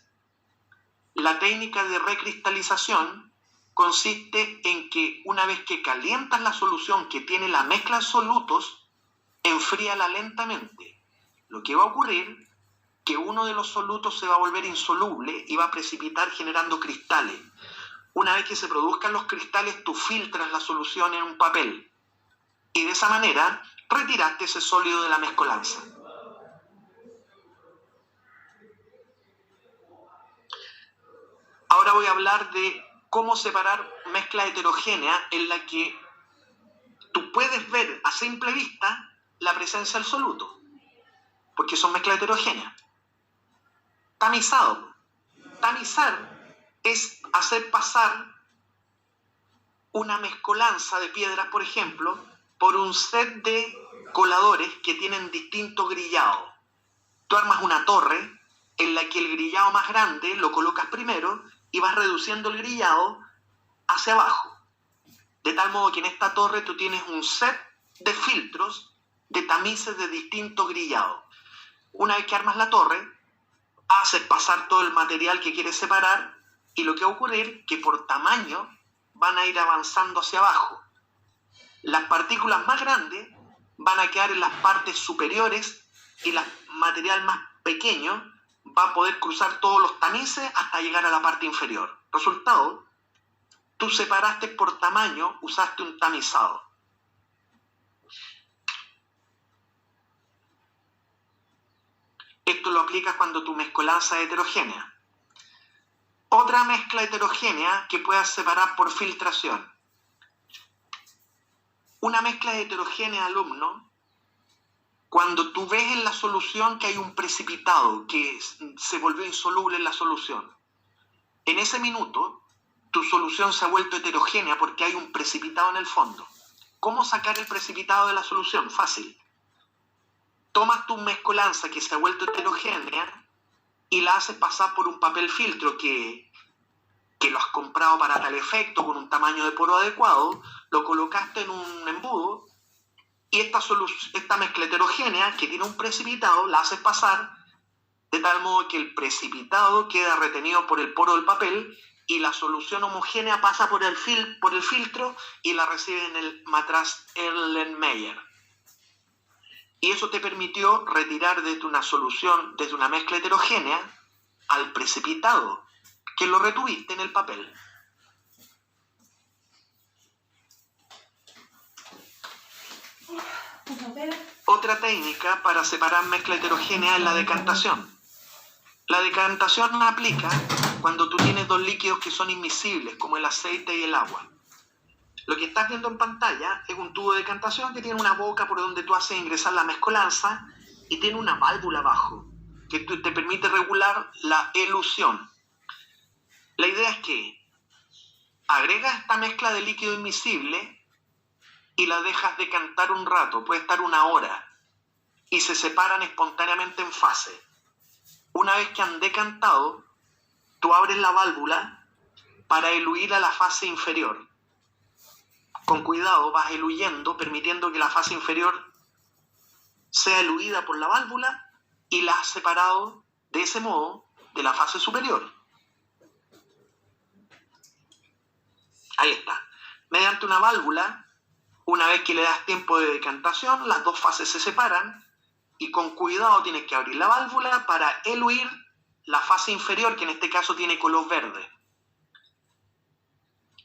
La técnica de recristalización consiste en que una vez que calientas la solución que tiene la mezcla de solutos, enfríala lentamente. Lo que va a ocurrir es que uno de los solutos se va a volver insoluble y va a precipitar generando cristales. Una vez que se produzcan los cristales, tú filtras la solución en un papel y de esa manera retiraste ese sólido de la mezcolanza. Ahora voy a hablar de cómo separar mezcla heterogénea en la que tú puedes ver a simple vista la presencia del soluto, porque son mezclas heterogéneas. Tamizado. Tamizar es hacer pasar una mezcolanza de piedras, por ejemplo, por un set de coladores que tienen distinto grillado. Tú armas una torre en la que el grillado más grande lo colocas primero y vas reduciendo el grillado hacia abajo. De tal modo que en esta torre tú tienes un set de filtros de tamices de distinto grillado. Una vez que armas la torre, haces pasar todo el material que quieres separar y lo que va a ocurrir es que por tamaño van a ir avanzando hacia abajo. Las partículas más grandes van a quedar en las partes superiores y el material más pequeño va a poder cruzar todos los tamices hasta llegar a la parte inferior. Resultado, tú separaste por tamaño, usaste un tamizado. Esto lo aplicas cuando tu mezcolanza es heterogénea. Otra mezcla heterogénea que puedas separar por filtración. Una mezcla heterogénea, alumno, cuando tú ves en la solución que hay un precipitado que se volvió insoluble en la solución. En ese minuto, tu solución se ha vuelto heterogénea porque hay un precipitado en el fondo. ¿Cómo sacar el precipitado de la solución? Fácil. Tomas tu mezcolanza que se ha vuelto heterogénea y la haces pasar por un papel filtro que lo has comprado para tal efecto con un tamaño de poro adecuado, lo colocaste en un embudo y esta mezcla heterogénea que tiene un precipitado la haces pasar de tal modo que el precipitado queda retenido por el poro del papel y la solución homogénea pasa por el filtro y la recibe en el matraz Erlenmeyer. Y eso te permitió retirar desde una solución, desde una mezcla heterogénea, al precipitado, que lo retuviste en el papel. Otra técnica para separar mezcla heterogénea es la decantación. La decantación aplica cuando tú tienes dos líquidos que son inmiscibles, como el aceite y el agua. Lo que estás viendo en pantalla es un tubo de decantación que tiene una boca por donde tú haces ingresar la mezcolanza y tiene una válvula abajo que te permite regular la elusión. La idea es que agregas esta mezcla de líquido inmiscible y la dejas decantar un rato, puede estar una hora, y se separan espontáneamente en fase. Una vez que han decantado, tú abres la válvula para eluir a la fase inferior. Con cuidado vas eluyendo, permitiendo que la fase inferior sea eluida por la válvula y la has separado de ese modo de la fase superior. Ahí está. Mediante una válvula, una vez que le das tiempo de decantación, las dos fases se separan y con cuidado tienes que abrir la válvula para eluir la fase inferior, que en este caso tiene color verde.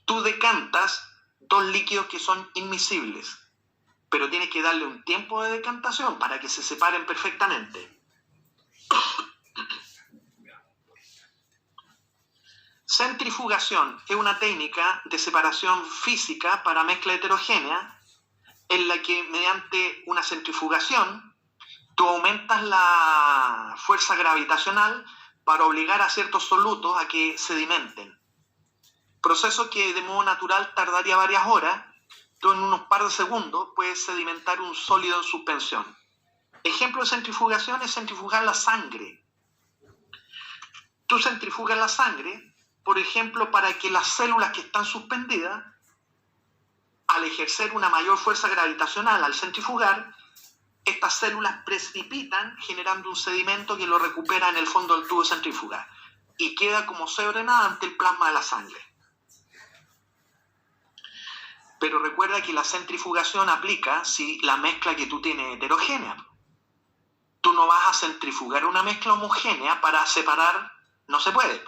Tú decantas dos líquidos que son inmiscibles, pero tienes que darle un tiempo de decantación para que se separen perfectamente. Centrifugación es una técnica de separación física para mezcla heterogénea en la que mediante una centrifugación tú aumentas la fuerza gravitacional para obligar a ciertos solutos a que sedimenten. Proceso que de modo natural tardaría varias horas, tú en unos par de segundos puedes sedimentar un sólido en suspensión. Ejemplo de centrifugación es centrifugar la sangre. Tú centrifugas la sangre, por ejemplo, para que las células que están suspendidas, al ejercer una mayor fuerza gravitacional al centrifugar, estas células precipitan generando un sedimento que lo recupera en el fondo del tubo de centrífuga y queda como sobrenada ante el plasma de la sangre. Pero recuerda que la centrifugación aplica si la mezcla que tú tienes es heterogénea. Tú no vas a centrifugar una mezcla homogénea para separar, no se puede.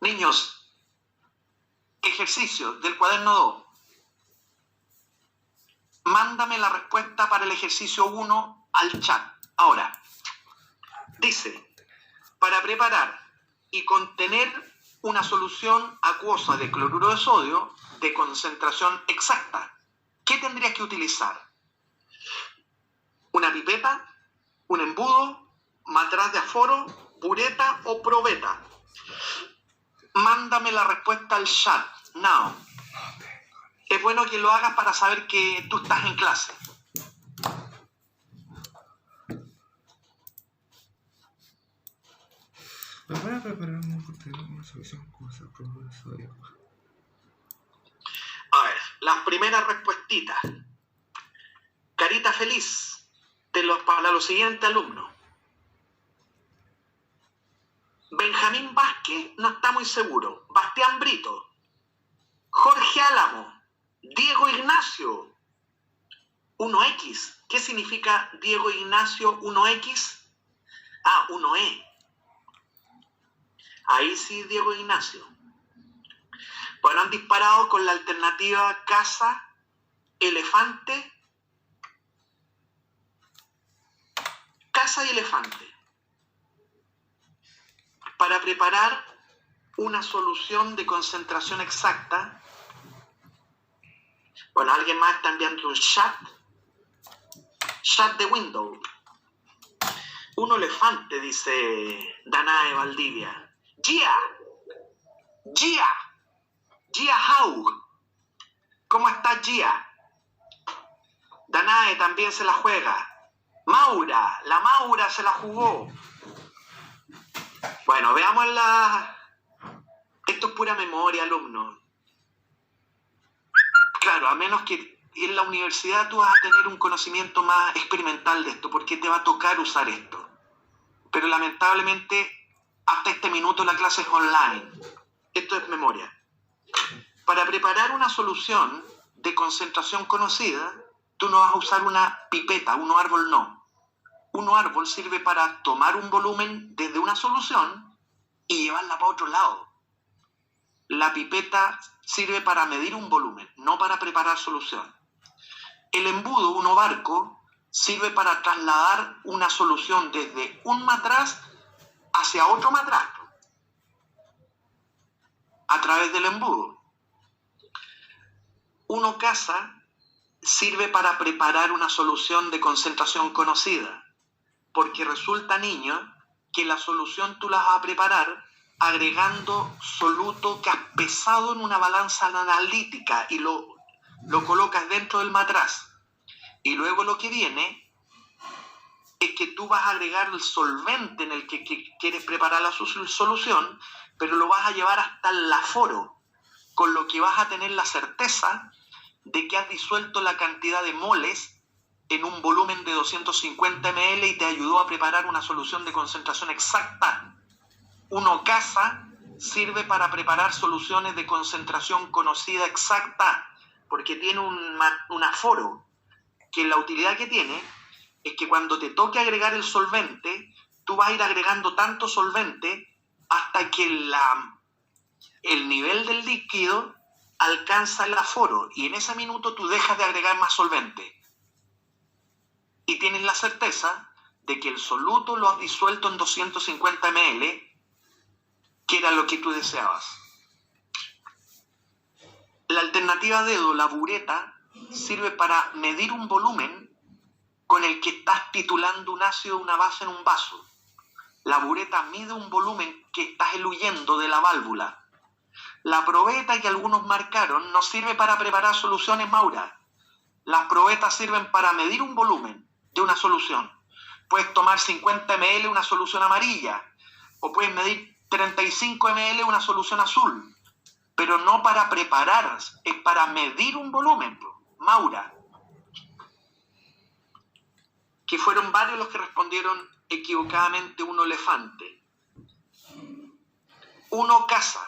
Niños, ejercicio del cuaderno 2. Mándame la respuesta para el ejercicio 1 al chat. Ahora, dice, para preparar y contener una solución acuosa de cloruro de sodio de concentración exacta, ¿qué tendrías que utilizar? ¿Una pipeta? ¿Un embudo? ¿Matraz de aforo? ¿Bureta o probeta? Mándame la respuesta al chat, now. Es bueno que lo hagas para saber que tú estás en clase. Para preparar una solución acuosa de cloruro de sodio. A ver, las primeras respuestitas. Carita feliz para los siguientes alumnos. Benjamín Vázquez no está muy seguro. Bastián Brito. Jorge Álamo. Diego Ignacio. 1X. ¿Qué significa Diego Ignacio 1X? 1E. Ahí sí, Diego Ignacio. Bueno, han disparado con la alternativa casa, elefante. Casa y elefante. Para preparar una solución de concentración exacta. Bueno, alguien más está enviando un chat. Chat de Windows. Un elefante, dice Danae Valdivia. Gia Haug. ¿Cómo estás, Gia? Danae también se la juega. Maura, la Maura se la jugó. Bueno, veamos Esto es pura memoria, alumnos. Claro, a menos que en la universidad tú vas a tener un conocimiento más experimental de esto, porque te va a tocar usar esto. Pero lamentablemente, hasta este minuto la clase es online. Esto es memoria. Para preparar una solución de concentración conocida, tú no vas a usar una pipeta, un árbol no. Un árbol sirve para tomar un volumen desde una solución y llevarla para otro lado. La pipeta sirve para medir un volumen, no para preparar solución. El embudo, un barco, sirve para trasladar una solución desde un matraz hacia otro matraz a través del embudo. Uno casa sirve para preparar una solución de concentración conocida, porque resulta, niño, que la solución tú la vas a preparar agregando soluto que has pesado en una balanza analítica y lo colocas dentro del matraz. Y luego lo que viene es que tú vas a agregar el solvente en el que quieres preparar la solución, pero lo vas a llevar hasta el aforo, con lo que vas a tener la certeza de que has disuelto la cantidad de moles en un volumen de 250 ml y te ayudó a preparar una solución de concentración exacta. Uno casa sirve para preparar soluciones de concentración conocida exacta, porque tiene un aforo, que la utilidad que tiene es que cuando te toque agregar el solvente, tú vas a ir agregando tanto solvente hasta que el nivel del líquido alcanza el aforo, y en ese minuto tú dejas de agregar más solvente. Y tienes la certeza de que el soluto lo has disuelto en 250 ml, que era lo que tú deseabas. La alternativa dedo, la bureta, sirve para medir un volumen con el que estás titulando un ácido o una base en un vaso. La bureta mide un volumen que estás eluyendo de la válvula. La probeta, que algunos marcaron, no sirve para preparar soluciones, Maura. Las probetas sirven para medir un volumen de una solución. Puedes tomar 50 ml una solución amarilla, o puedes medir 35 ml una solución azul, pero no para preparar, es para medir un volumen, Maura. Que fueron varios los que respondieron equivocadamente uno elefante. Uno casa.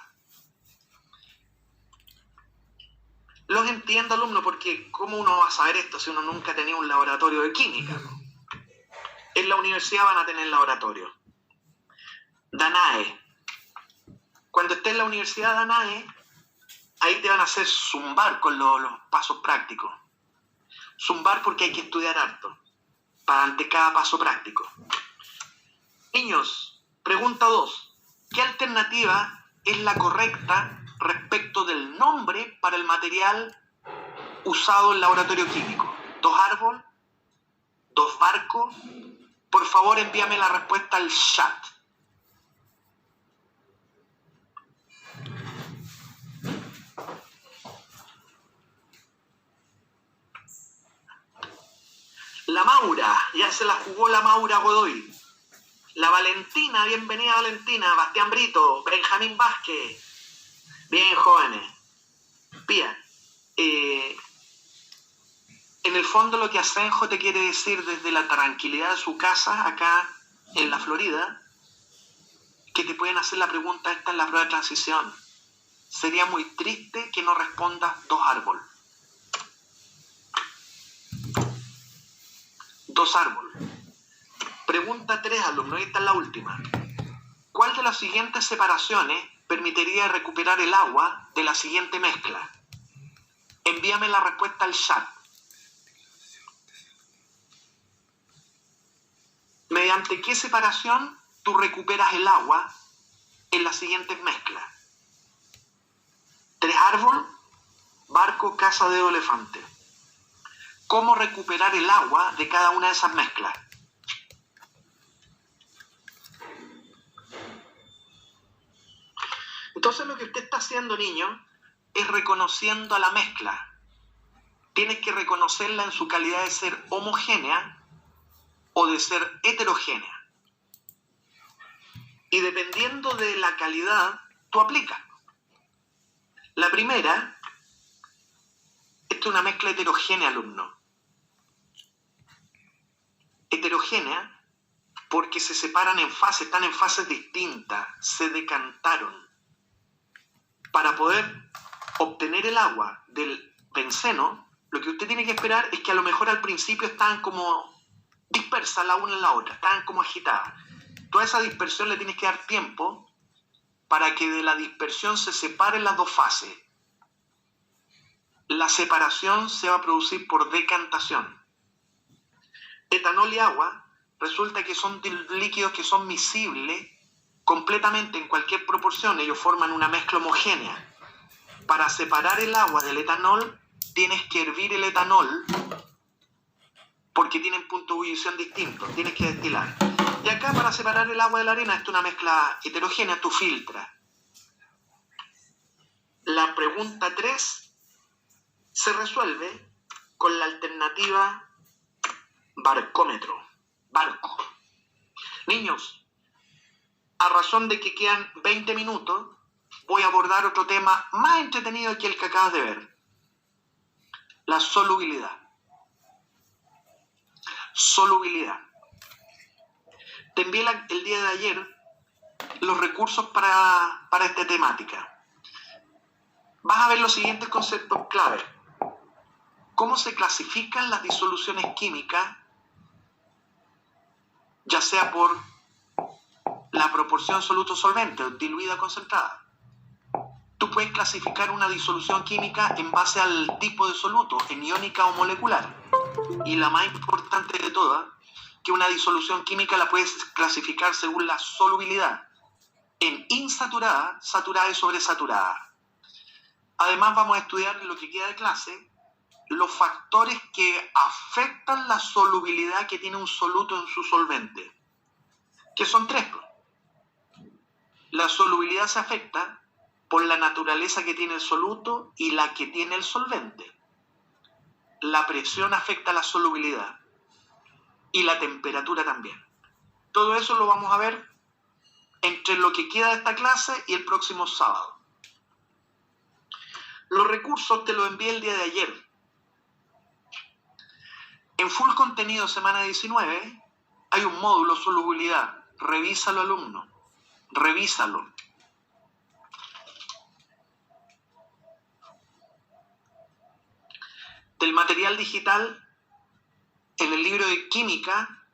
Los entiendo, alumno, porque ¿cómo uno va a saber esto si uno nunca ha tenido un laboratorio de química? En la universidad van a tener laboratorio. Danae. Cuando estés en la universidad, Danae, ahí te van a hacer zumbar con los pasos prácticos. Zumbar porque hay que estudiar harto. ante cada paso práctico. Niños, pregunta 2. ¿Qué alternativa es la correcta respecto del nombre para el material usado en laboratorio químico? ¿2 árboles? ¿2 barcos? Por favor, envíame la respuesta al chat. La Maura, ya se la jugó la Maura Godoy. La Valentina, bienvenida Valentina. Bastián Brito, Benjamín Vázquez. Bien, jóvenes. Bien. En el fondo lo que Asenjo te quiere decir desde la tranquilidad de su casa, acá en la Florida, que te pueden hacer la pregunta esta en la prueba de transición. Sería muy triste que no respondas 2 árboles. 2 árboles. Pregunta 3, alumnos, esta es la última. ¿Cuál de las siguientes separaciones permitiría recuperar el agua de la siguiente mezcla? Envíame la respuesta al chat. ¿Mediante qué separación tú recuperas el agua en las siguientes mezclas? 3 árboles, barco, casa, dedo, elefante. ¿Cómo recuperar el agua de cada una de esas mezclas? Entonces lo que usted está haciendo, niño, es reconociendo a la mezcla. Tienes que reconocerla en su calidad de ser homogénea o de ser heterogénea. Y dependiendo de la calidad, tú aplicas. La primera, esta es una mezcla heterogénea, alumno. Heterogénea porque se separan en fases, están en fases distintas, se decantaron. Para poder obtener el agua del benceno, lo que usted tiene que esperar es que a lo mejor al principio estaban como dispersas la una en la otra, estaban como agitadas. Toda esa dispersión le tienes que dar tiempo para que de la dispersión se separen las 2 fases. La separación se va a producir por decantación. Etanol y agua resulta que son líquidos que son miscibles completamente en cualquier proporción. Ellos forman una mezcla homogénea. Para separar el agua del etanol, tienes que hervir el etanol porque tienen punto de ebullición distintos. Tienes que destilar. Y acá, para separar el agua de la arena, esto es una mezcla heterogénea, tú filtras. La pregunta 3 se resuelve con la alternativa barcómetro. Barco. Niños, a razón de que quedan 20 minutos, voy a abordar otro tema más entretenido que el que acabas de ver. La solubilidad. Solubilidad. Te envié el día de ayer los recursos para esta temática. Vas a ver los siguientes conceptos clave. ¿Cómo se clasifican las disoluciones químicas, ya sea por la proporción soluto-solvente o diluida concentrada? Tú puedes clasificar una disolución química en base al tipo de soluto, en iónica o molecular. Y la más importante de todas, que una disolución química la puedes clasificar según la solubilidad, en insaturada, saturada y sobresaturada. Además vamos a estudiar en lo que queda de clase los factores que afectan la solubilidad que tiene un soluto en su solvente, que son 3. La solubilidad se afecta por la naturaleza que tiene el soluto y la que tiene el solvente. La presión afecta la solubilidad y la temperatura también. Todo eso lo vamos a ver entre lo que queda de esta clase y el próximo sábado. Los recursos te los envié el día de ayer. En Full Contenido semana 19 hay un módulo solubilidad. Revísalo, alumno. Revísalo. Del material digital, en el libro de química,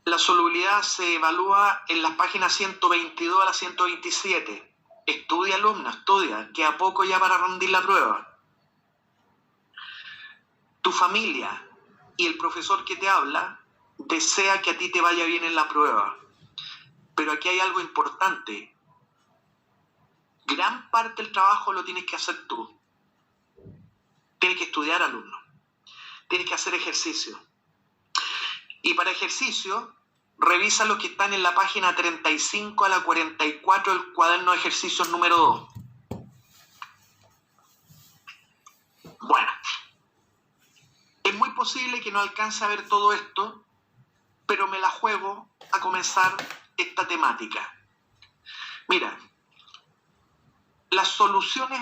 la solubilidad se evalúa en las páginas 122 a la 127. Estudia, alumno, estudia, que a poco ya para rendir la prueba. Tu familia y el profesor que te habla desea que a ti te vaya bien en la prueba. Pero aquí hay algo importante. Gran parte del trabajo lo tienes que hacer tú. Tienes que estudiar, alumno. Tienes que hacer ejercicio. Y para ejercicio, revisa lo que están en la página 35 a la 44 del cuaderno de ejercicios número 2. Bueno, es muy posible que no alcance a ver todo esto, pero me la juego a comenzar esta temática. Mira, las soluciones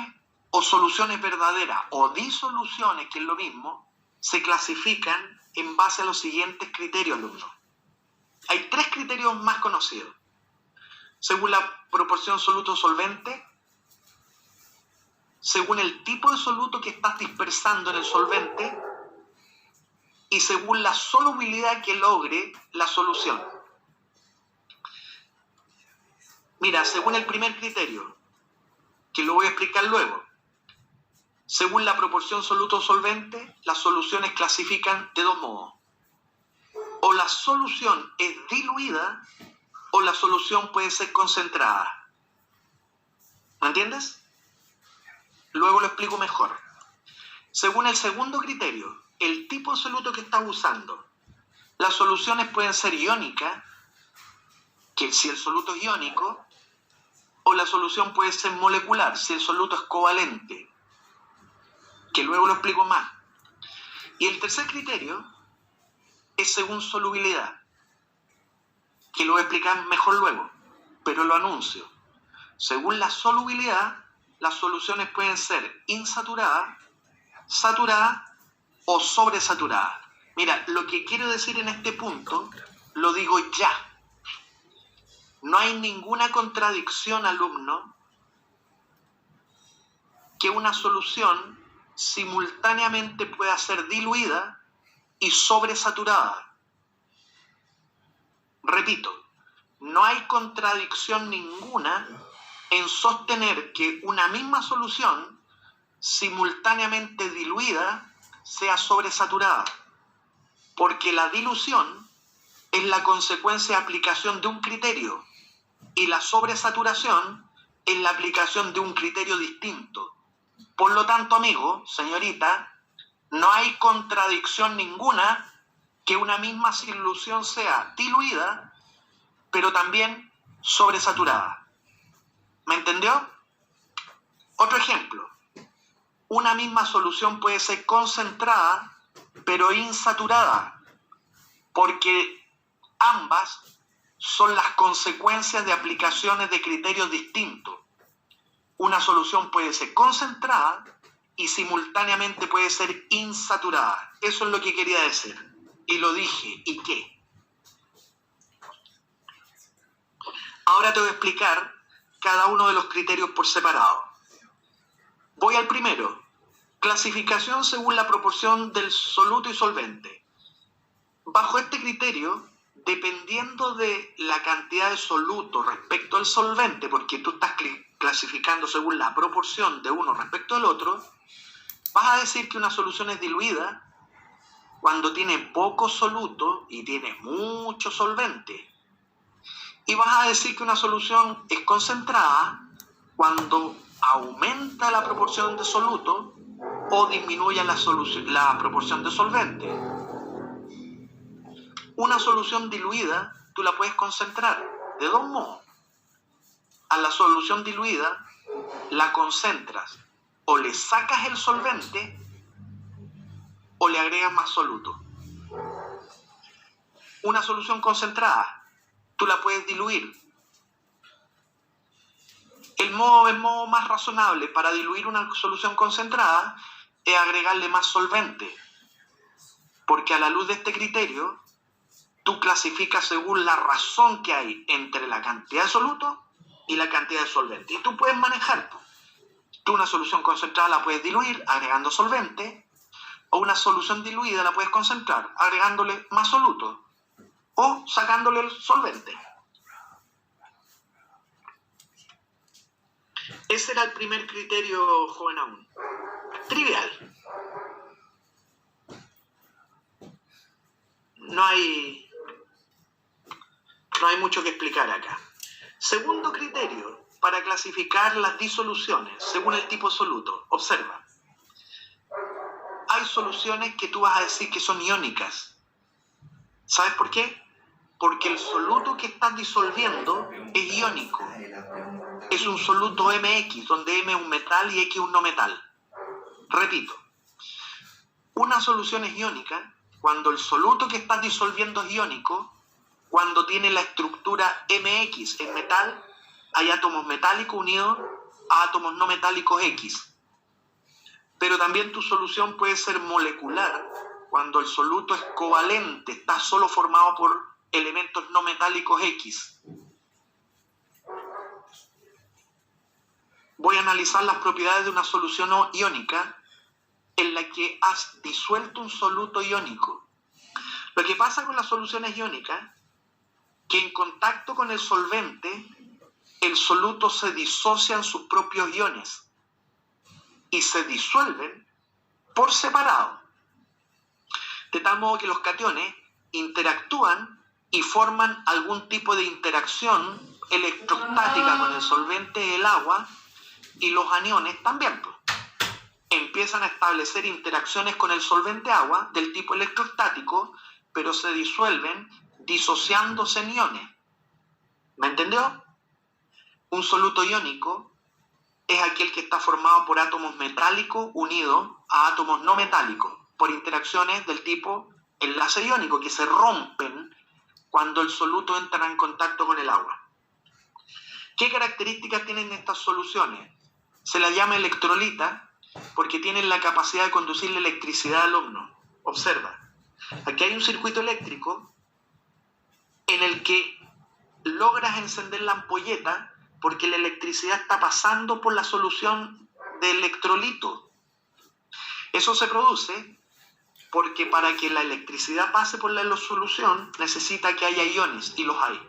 o soluciones verdaderas o disoluciones, que es lo mismo, se clasifican en base a los siguientes criterios, alumnos. Hay 3 criterios más conocidos. Según la proporción soluto-solvente, según el tipo de soluto que estás dispersando en el solvente y según la solubilidad que logre la solución. Mira, según el primer criterio, que lo voy a explicar luego, según la proporción soluto-solvente, las soluciones clasifican de 2 modos. O la solución es diluida o la solución puede ser concentrada. ¿Me entiendes? Luego lo explico mejor. Según el segundo criterio, el tipo de soluto que estás usando, las soluciones pueden ser iónicas, que si el soluto es iónico, o la solución puede ser molecular, si el soluto es covalente, que luego lo explico más. Y el tercer criterio es según solubilidad, que lo voy a explicar mejor luego, pero lo anuncio. Según la solubilidad, las soluciones pueden ser insaturadas, saturadas o sobresaturadas. Mira, lo que quiero decir en este punto, lo digo ya. No hay ninguna contradicción, alumno, que una solución simultáneamente pueda ser diluida y sobresaturada. Repito, no hay contradicción ninguna en sostener que una misma solución simultáneamente diluida sea sobresaturada, porque la dilución es la consecuencia de aplicación de un criterio y la sobresaturación es la aplicación de un criterio distinto. Por lo tanto, amigo, señorita, no hay contradicción ninguna que una misma solución sea diluida, pero también sobresaturada. ¿Me entendió? Otro ejemplo. Una misma solución puede ser concentrada, pero insaturada, porque ambas son las consecuencias de aplicaciones de criterios distintos. Una solución puede ser concentrada y simultáneamente puede ser insaturada. Eso es lo que quería decir. Y lo dije. ¿Y qué? Ahora te voy a explicar cada uno de los criterios por separado. Voy al primero. Clasificación según la proporción del soluto y solvente. Bajo este criterio, dependiendo de la cantidad de soluto respecto al solvente, porque tú estás clasificando según la proporción de uno respecto al otro, vas a decir que una solución es diluida cuando tiene poco soluto y tiene mucho solvente. Y vas a decir que una solución es concentrada cuando aumenta la proporción de soluto o disminuye la proporción de solvente. Una solución diluida tú la puedes concentrar de 2 modos. A la solución diluida la concentras o le sacas el solvente o le agregas más soluto. Una solución concentrada tú la puedes diluir. El modo más razonable para diluir una solución concentrada es agregarle más solvente, porque a la luz de este criterio tú clasificas según la razón que hay entre la cantidad de soluto y la cantidad de solvente. Y tú puedes manejar. Tú una solución concentrada la puedes diluir agregando solvente, o una solución diluida la puedes concentrar agregándole más soluto o sacándole el solvente. Ese era el primer criterio, joven aún. Trivial. no hay mucho que explicar acá. Segundo criterio para clasificar las disoluciones según el tipo soluto. Observa. Hay soluciones que tú vas a decir que son iónicas. ¿Sabes por qué? Porque el soluto que estás disolviendo es iónico. Es un soluto MX, donde M es un metal y X un no metal. Repito. Una solución es iónica cuando el soluto que estás disolviendo es iónico, cuando tiene la estructura MX en metal, hay átomos metálicos unidos a átomos no metálicos X. Pero también tu solución puede ser molecular cuando el soluto es covalente, está solo formado por elementos no metálicos X. Voy a analizar las propiedades de una solución iónica en la que has disuelto un soluto iónico. Lo que pasa con las soluciones iónicas, que en contacto con el solvente, el soluto se disocia en sus propios iones y se disuelven por separado. De tal modo que los cationes interactúan y forman algún tipo de interacción electrostática con el solvente, el agua, y los aniones también. Empiezan a establecer interacciones con el solvente agua del tipo electrostático, pero se disuelven disociándose en iones. ¿Me entendió? Un soluto iónico es aquel que está formado por átomos metálicos unidos a átomos no metálicos por interacciones del tipo enlace iónico que se rompen cuando el soluto entra en contacto con el agua. ¿Qué características tienen estas soluciones? Se las llama electrolita porque tienen la capacidad de conducir la electricidad al ómno. Observa, aquí hay un circuito eléctrico en el que logras encender la ampolleta porque la electricidad está pasando por la solución de electrolito. Eso se produce porque para que la electricidad pase por la solución necesita que haya iones, y los hay.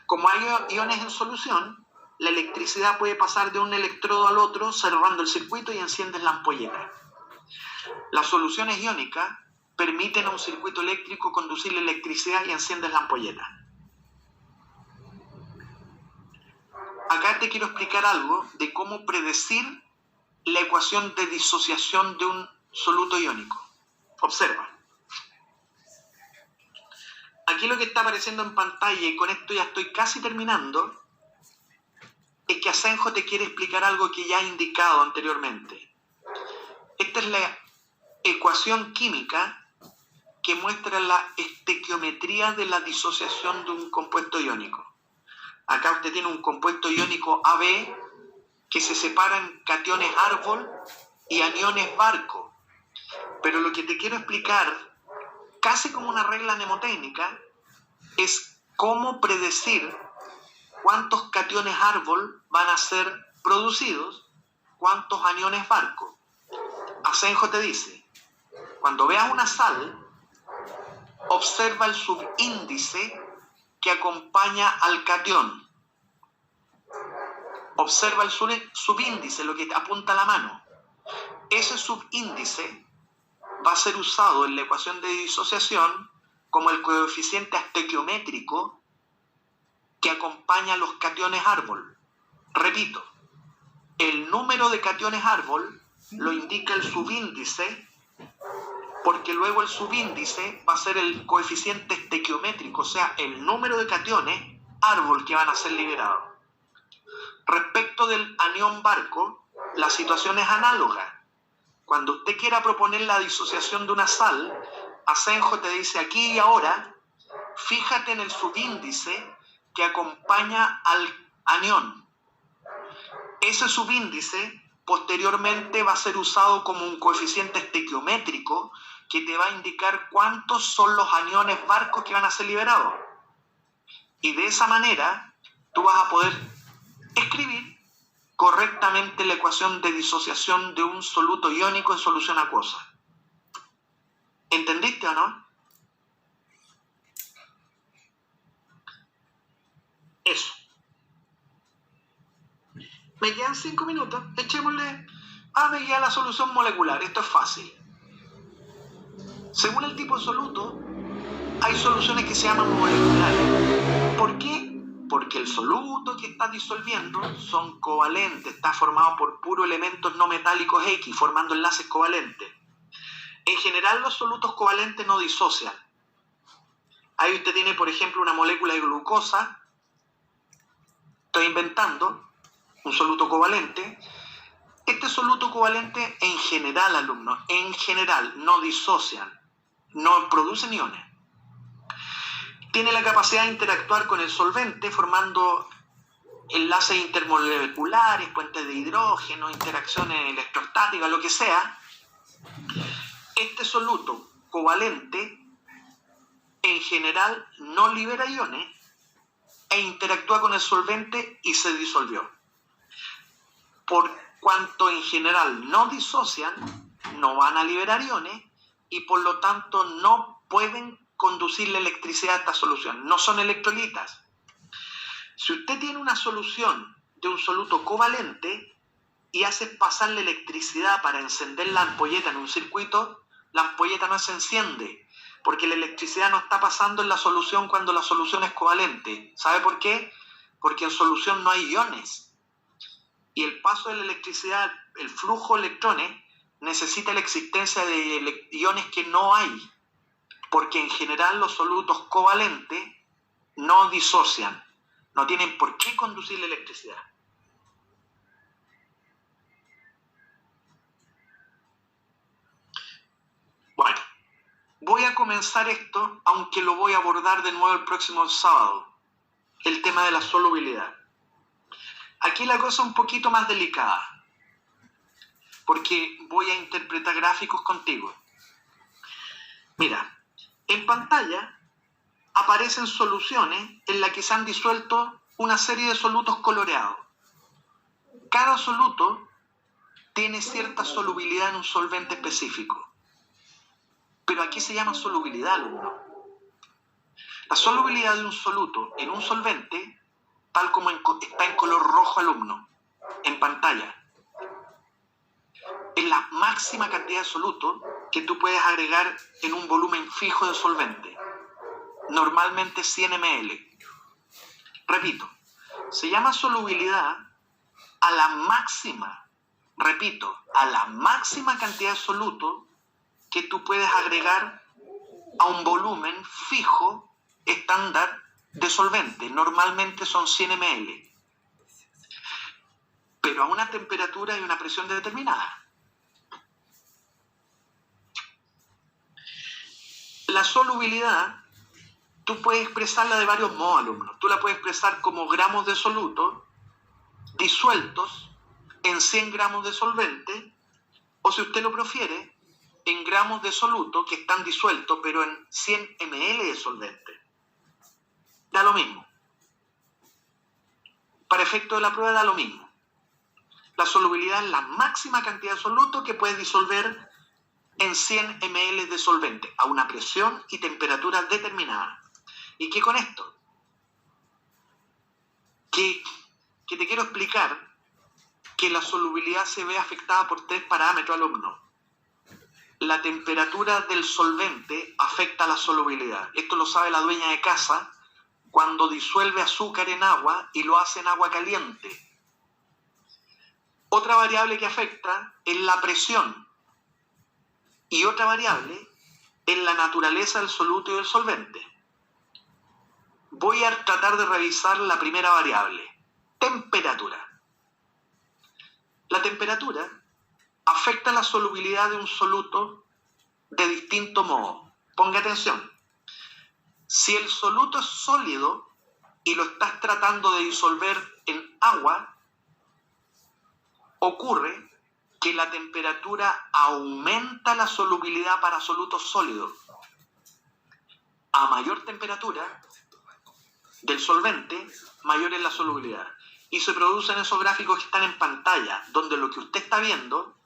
Como hay iones en solución, la electricidad puede pasar de un electrodo al otro cerrando el circuito y enciendes la ampolleta. Las soluciones iónicas permiten a un circuito eléctrico conducir la electricidad y enciendes la ampolleta. Acá te quiero explicar algo de cómo predecir la ecuación de disociación de un soluto iónico. Observa. Aquí lo que está apareciendo en pantalla, y con esto ya estoy casi terminando, es que Asenjo te quiere explicar algo que ya he indicado anteriormente. Esta es la ecuación química que muestra la estequiometría de la disociación de un compuesto iónico. Acá usted tiene un compuesto iónico AB que se separa en cationes árbol y aniones barco. Pero lo que te quiero explicar, casi como una regla mnemotécnica, es cómo predecir cuántos cationes árbol van a ser producidos, cuántos aniones barco. Asenjo te dice, cuando veas una sal, observa el subíndice que acompaña al catión. Observa el subíndice, lo que te apunta la mano. Ese subíndice va a ser usado en la ecuación de disociación como el coeficiente estequiométrico que acompaña a los cationes árbol. Repito, el número de cationes árbol lo indica el subíndice, porque luego el subíndice va a ser el coeficiente estequiométrico, o sea, el número de cationes árbol que van a ser liberados. Respecto del anión barco, la situación es análoga. Cuando usted quiera proponer la disociación de una sal, Asenjo te dice aquí y ahora, fíjate en el subíndice que acompaña al anión. Ese subíndice posteriormente va a ser usado como un coeficiente estequiométrico que te va a indicar cuántos son los aniones barcos que van a ser liberados. Y de esa manera tú vas a poder escribir correctamente la ecuación de disociación de un soluto iónico en solución acuosa. ¿Entendiste o no? Eso. Me quedan 5 minutos. Echémosle. Me queda la solución molecular. Esto es fácil. Según el tipo de soluto, hay soluciones que se llaman moleculares. ¿Por qué? Porque el soluto que está disolviendo son covalentes, está formado por puros elementos no metálicos X, formando enlaces covalentes. En general, los solutos covalentes no disocian. Ahí usted tiene, por ejemplo, una molécula de glucosa. Estoy inventando un soluto covalente. Este soluto covalente, en general, alumnos, en general, no disocian, no producen iones. Tiene la capacidad de interactuar con el solvente formando enlaces intermoleculares, puentes de hidrógeno, interacciones electrostáticas, lo que sea. Este soluto covalente en general no libera iones e interactúa con el solvente y se disolvió. Por cuanto en general no disocian, no van a liberar iones y por lo tanto no pueden conducir la electricidad a esta solución. No son electrolitas. Si usted tiene una solución de un soluto covalente y hace pasar la electricidad para encender la ampolleta en un circuito, la ampolleta no se enciende, porque la electricidad no está pasando en la solución cuando la solución es covalente. ¿Sabe por qué? Porque en solución no hay iones. Y el paso de la electricidad, el flujo de electrones, necesita la existencia de iones que no hay, porque en general los solutos covalentes no disocian, no tienen por qué conducir la electricidad. Bueno, voy a comenzar esto, aunque lo voy a abordar de nuevo el próximo sábado, el tema de la solubilidad. Aquí la cosa es un poquito más delicada, porque voy a interpretar gráficos contigo. Mira, en pantalla aparecen soluciones en las que se han disuelto una serie de solutos coloreados. Cada soluto tiene cierta solubilidad en un solvente específico. Pero aquí se llama solubilidad, alumno. La solubilidad de un soluto en un solvente, tal como está en color rojo, alumno, en pantalla, es la máxima cantidad de soluto que tú puedes agregar en un volumen fijo de solvente. Normalmente 100 ml. Repito, se llama solubilidad a la máxima, repito, a la máxima cantidad de soluto que tú puedes agregar a un volumen fijo estándar de solvente. Normalmente son 100 ml. Pero a una temperatura y una presión determinada. La solubilidad, tú puedes expresarla de varios modos, alumnos. Tú la puedes expresar como gramos de soluto disueltos en 100 gramos de solvente, o si usted lo prefiere, en gramos de soluto que están disueltos, pero en 100 ml de solvente. Da lo mismo. Para efecto de la prueba da lo mismo. La solubilidad es la máxima cantidad de soluto que puedes disolver en 100 ml de solvente, a una presión y temperatura determinada. ¿Y qué con esto? Que te quiero explicar que la solubilidad se ve afectada por 3 parámetros, alumnos. La temperatura del solvente afecta a la solubilidad. Esto lo sabe la dueña de casa cuando disuelve azúcar en agua y lo hace en agua caliente. Otra variable que afecta es la presión. Y otra variable es la naturaleza del soluto y del solvente. Voy a tratar de revisar la primera variable, temperatura. La temperatura afecta la solubilidad de un soluto de distinto modo. Ponga atención. Si el soluto es sólido y lo estás tratando de disolver en agua, ocurre que la temperatura aumenta la solubilidad para solutos sólidos. A mayor temperatura del solvente, mayor es la solubilidad. Y se producen esos gráficos que están en pantalla, donde lo que usted está viendo,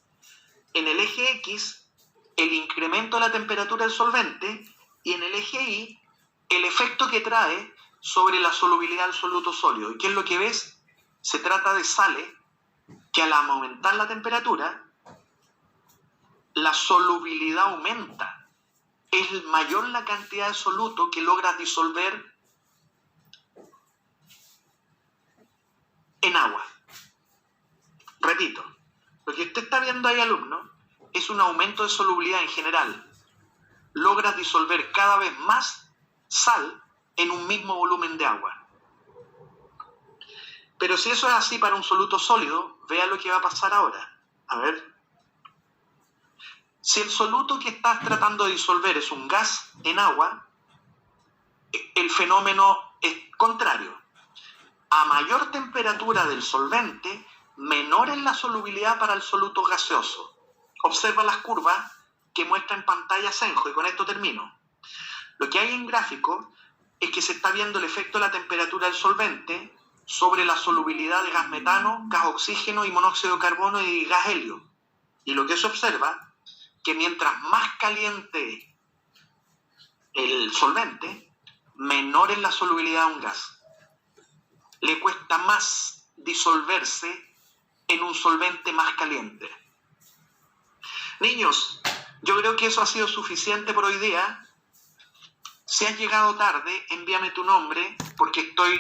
en el eje X, el incremento de la temperatura del solvente, y en el eje Y, el efecto que trae sobre la solubilidad del soluto sólido. ¿Y qué es lo que ves? Se trata de sales que al aumentar la temperatura, la solubilidad aumenta. es mayor la cantidad de soluto que logras disolver en agua. Repito, lo que usted está viendo ahí, alumno, es un aumento de solubilidad en general. Logras disolver cada vez más sal en un mismo volumen de agua. Pero si eso es así para un soluto sólido, vea lo que va a pasar ahora. A ver. Si el soluto que estás tratando de disolver es un gas en agua, el fenómeno es contrario. A mayor temperatura del solvente, menor es la solubilidad para el soluto gaseoso. Observa las curvas que muestra en pantalla Senjo, y con esto termino. Lo que hay en gráfico es que se está viendo el efecto de la temperatura del solvente sobre la solubilidad de gas metano, gas oxígeno y monóxido de carbono y gas helio. Y lo que se observa, que mientras más caliente el solvente, menor es la solubilidad de un gas. Le cuesta más disolverse en un solvente más caliente. Niños, yo creo que eso ha sido suficiente por hoy día. Si has llegado tarde, envíame tu nombre, porque estoy